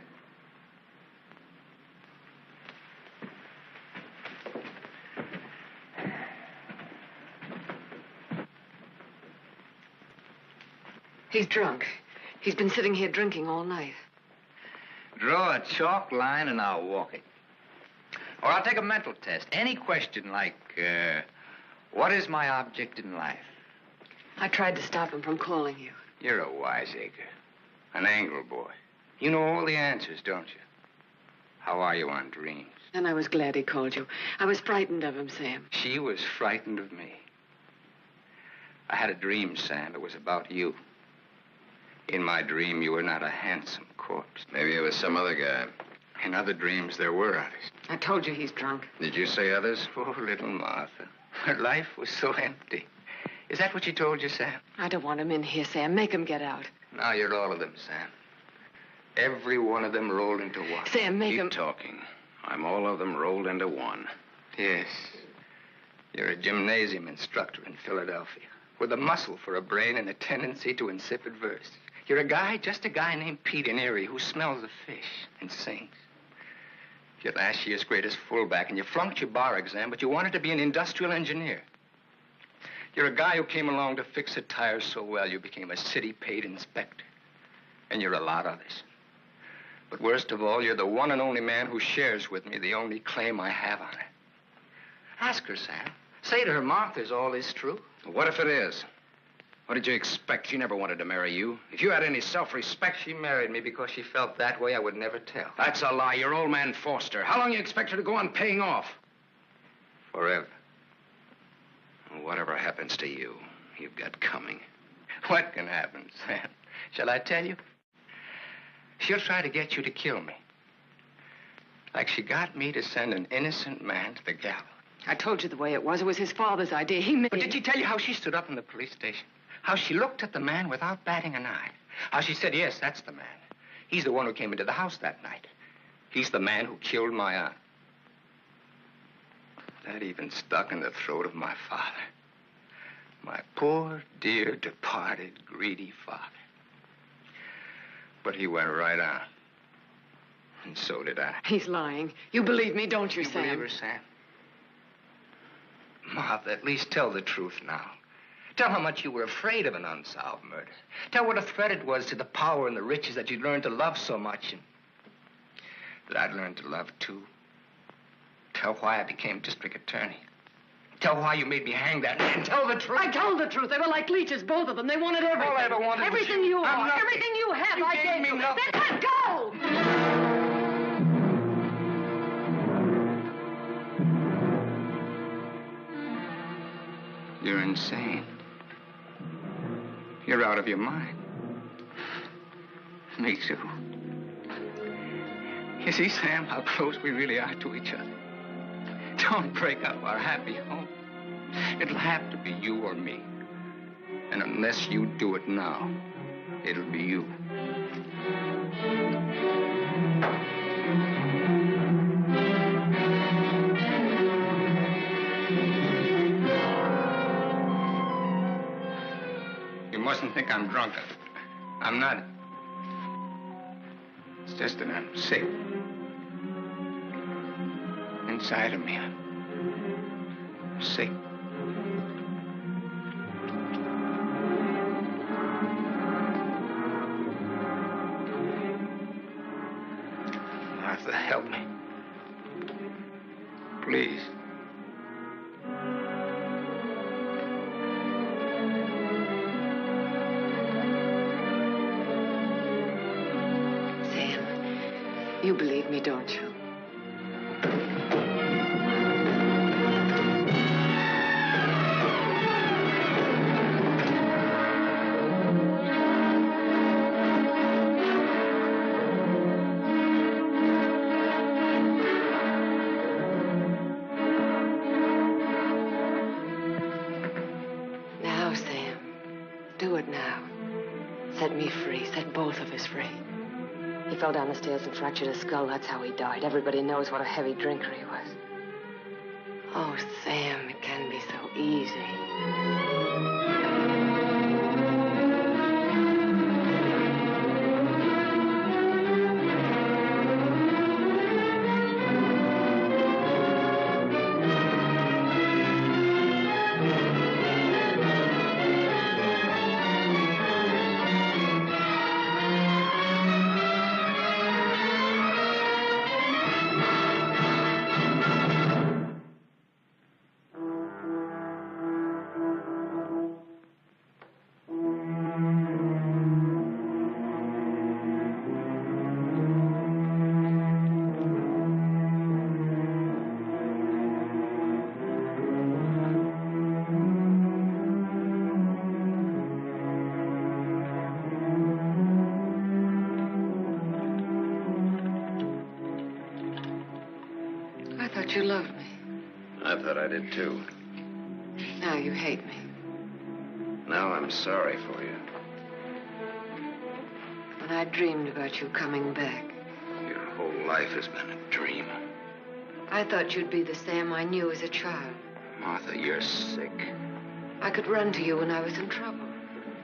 S13: He's drunk. He's been sitting here drinking all night.
S9: Draw a chalk line and I'll walk it. Or I'll take a mental test. Any question like, what is my object in life?
S13: I tried to stop him from calling you.
S9: You're a wiseacre. An angle boy. You know all the answers, don't you? How are you on dreams?
S13: And I was glad he called you. I was frightened of him, Sam.
S9: She was frightened of me. I had a dream, Sam. It was about you. In my dream, you were not a handsome corpse. Maybe it was some other guy. In other dreams, there were others.
S13: I told you he's drunk.
S9: Did you say others? Poor little Martha. Her life was so empty. Is that what she told you, Sam?
S13: I don't want him in here, Sam. Make him get out.
S9: Now you're all of them, Sam. Every one of them rolled into one.
S13: Sam, make him...
S9: Keep talking. I'm all of them rolled into one. Yes. You're a gymnasium instructor in Philadelphia with a muscle for a brain and a tendency to insipid verse. You're a guy, just a guy named Pete in Erie who smells the fish and sings. You're last year's greatest fullback, and you flunked your bar exam, but you wanted to be an industrial engineer. You're a guy who came along to fix a tire so well you became a city-paid inspector. And you're a lot others. But worst of all, you're the one and only man who shares with me the only claim I have on her. Ask her, Sam. Say to her, Martha, is all this true?
S3: What if it is? What did you expect? She never wanted to marry you. If you had any self-respect...
S9: She married me because she felt that way. I would never tell.
S3: That's a lie. Your old man forced her. How long you expect her to go on paying off?
S9: Forever.
S3: Whatever happens to you, you've got coming.
S9: What can happen, Sam? Shall I tell you? She'll try to get you to kill me. Like she got me to send an innocent man to the gallows.
S13: I told you the way it was. It was his father's idea. He made...
S9: But did she tell you how she stood up in the police station? How she looked at the man without batting an eye? How she said, yes, that's the man. He's the one who came into the house that night. He's the man who killed my aunt. That even stuck in the throat of my father. My poor, dear, departed, greedy father. But he went right on. And so did I.
S13: He's lying. You believe me, don't you,
S9: You
S13: Sam?
S9: believe her, Sam? Martha, at least tell the truth now. Tell how much you were afraid of an unsolved murder. Tell what a threat it was to the power and the riches that you'd learned to love so much, and that I'd learned to love, too. Tell why I became district attorney. Tell why you made me hang that man. Tell the truth.
S13: I told the truth. They were like leeches, both of them. They wanted everything.
S9: All I ever wanted was
S13: everything
S9: you.
S13: you
S9: I'm
S13: are,
S9: nothing.
S13: everything you have,
S9: You
S13: I
S9: gave
S13: gave
S9: me
S13: you.
S9: nothing.
S13: Then let go!
S9: You're insane. You're out of your mind. Me too. You see, Sam, how close we really are to each other. Don't break up our happy home. It'll have to be you or me. And unless you do it now, it'll be you. You mustn't think I'm drunk. I'm not. It's just that I'm sick. Inside of me, I'm sick. Martha, help me. Please.
S13: Sam, you believe me, don't you? Now, Sam, do it now. Set me free. Set both of us free. He fell down the stairs and fractured his skull. That's how he died. Everybody knows what a heavy drinker he was. Oh, Sam, it can be so easy. You loved me.
S16: I thought I did, too.
S13: Now you hate me.
S16: Now I'm sorry for you.
S13: When I dreamed about you coming back,
S16: Your whole life has been a dream.
S13: I thought you'd be the Sam I knew as a child.
S16: Martha, you're sick.
S13: I could run to you when I was in trouble.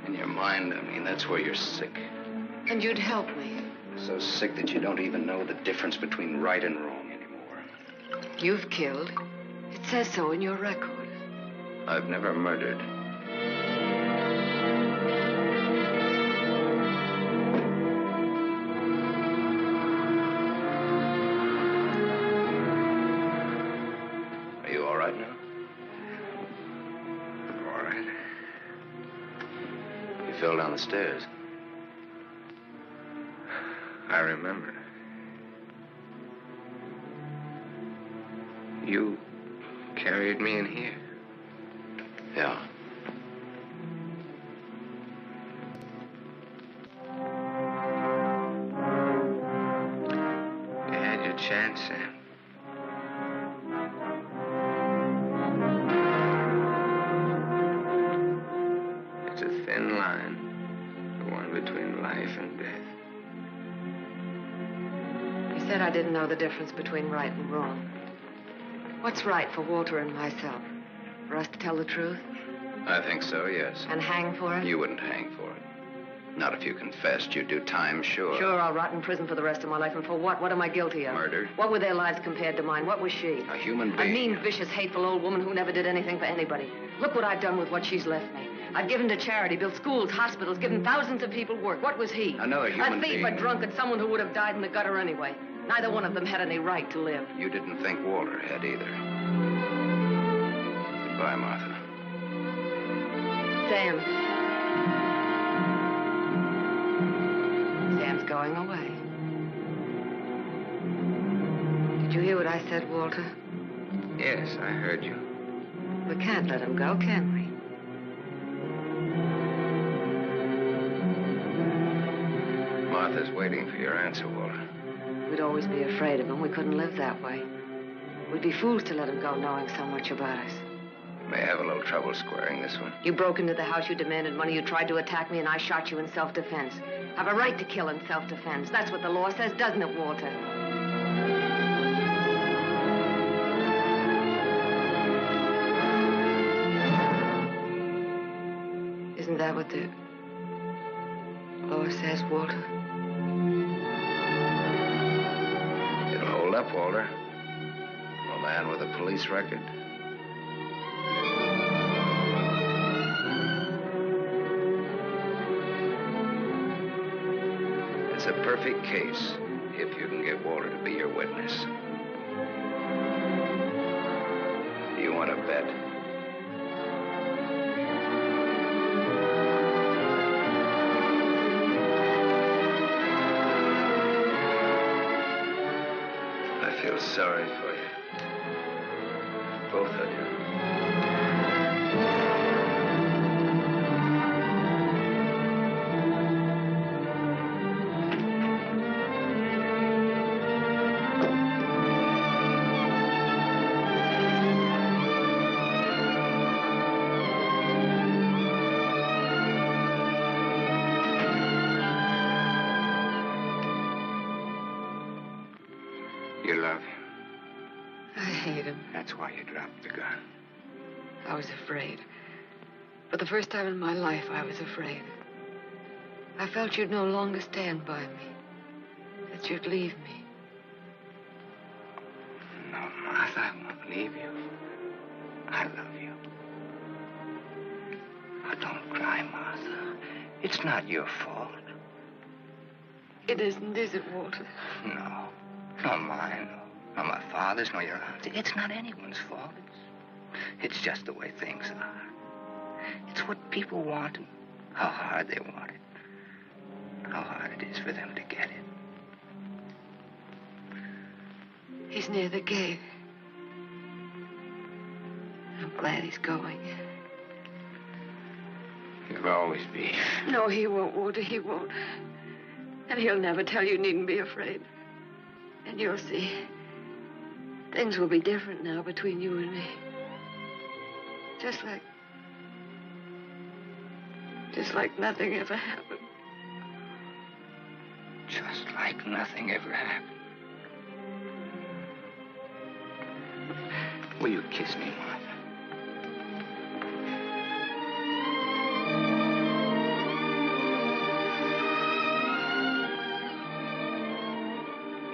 S16: In your mind, I mean, that's where you're sick.
S13: And you'd help me.
S16: So sick that you don't even know the difference between right and wrong anymore.
S13: You've killed. It says so in your record.
S16: I've never murdered. Are you all right now?
S9: All right.
S16: You fell down the stairs.
S9: I remember. You carried me in here.
S16: Yeah.
S9: You had your chance, Sam. It's a thin line, the one between life and death.
S13: You said I didn't know the difference between right and wrong. What's right for Walter and myself? For us to tell the truth?
S16: I think so, yes.
S13: And hang for it?
S16: You wouldn't hang for it. Not if you confessed. You'd do time, sure.
S13: Sure, I'll rot in prison for the rest of my life. And for what? What am I guilty of?
S16: Murder.
S13: What were their lives compared to mine? What was she?
S16: A human
S13: A
S16: being.
S13: mean, vicious, hateful old woman who never did anything for anybody. Look what I've done with what she's left me. I've given to charity, built schools, hospitals, given thousands of people work. What was he?
S16: Another human
S13: being. A thief, a drunkard, someone who would have died in the gutter anyway. Neither one of them had any right to live.
S16: You didn't think Walter had either. Goodbye, Martha.
S13: Sam. Sam's going away. Did you hear what I said, Walter?
S9: Yes, I heard you.
S13: We can't let him go, can we?
S16: Martha's waiting for your answer, Walter.
S13: We'd always be afraid of him. We couldn't live that way. We'd be fools to let him go knowing so much about us.
S16: May have a little trouble squaring this one.
S13: You broke into the house, you demanded money, you tried to attack me, and I shot you in self-defense. Have a right to kill in self-defense. That's what the law says, doesn't it, Walter? Isn't that what the law says, Walter?
S16: It'll hold up, Walter. A man with a police record. It's a perfect case if you can get Walter to be your witness. Do you want to bet? I feel sorry for you. Both of you. You love him.
S13: I hate him.
S16: That's why you dropped the gun.
S13: I was afraid. For the first time in my life, I was afraid. I felt you'd no longer stand by me. That you'd leave me.
S16: No, Martha, I won't leave you. I love you. Oh, don't cry, Martha. It's not your fault.
S13: It isn't, is it, Walter?
S16: No. Not mine, nor my father's, nor your aunt's. It's not anyone's fault. It's just the way things are. It's what people want and how hard they want it. How hard it is for them to get it.
S13: He's near the gate. I'm glad he's going.
S16: He'll always be.
S13: No, he won't, Walter, he won't. And he'll never tell you needn't be afraid. And you'll see, things will be different now between you and me. Just like nothing ever happened.
S16: Just like nothing ever happened. Will you kiss me, Martha?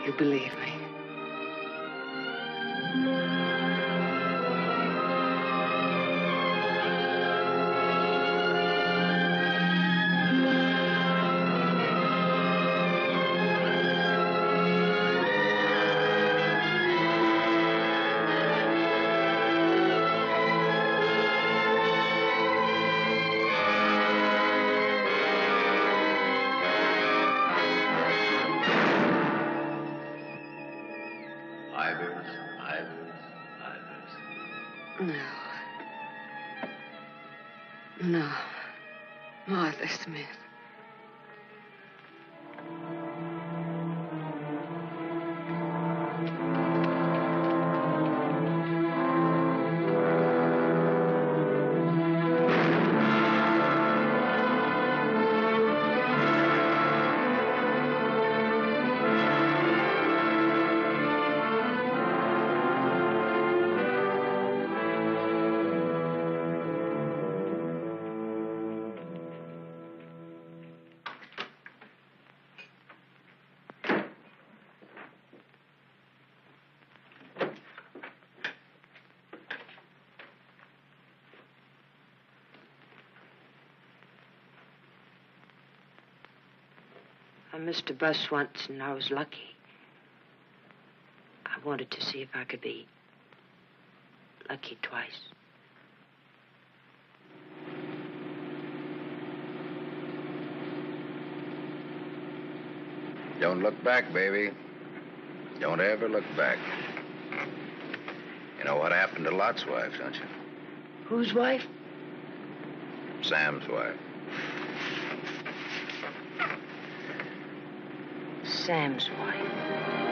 S13: You believe me? No. Martha Smith.
S1: I missed a bus once, and I was lucky. I wanted to see if I could be lucky twice.
S3: Don't look back, baby. Don't ever look back. You know what happened to Lot's wife, don't you?
S1: Whose wife?
S3: Sam's wife.
S1: Sam's wife.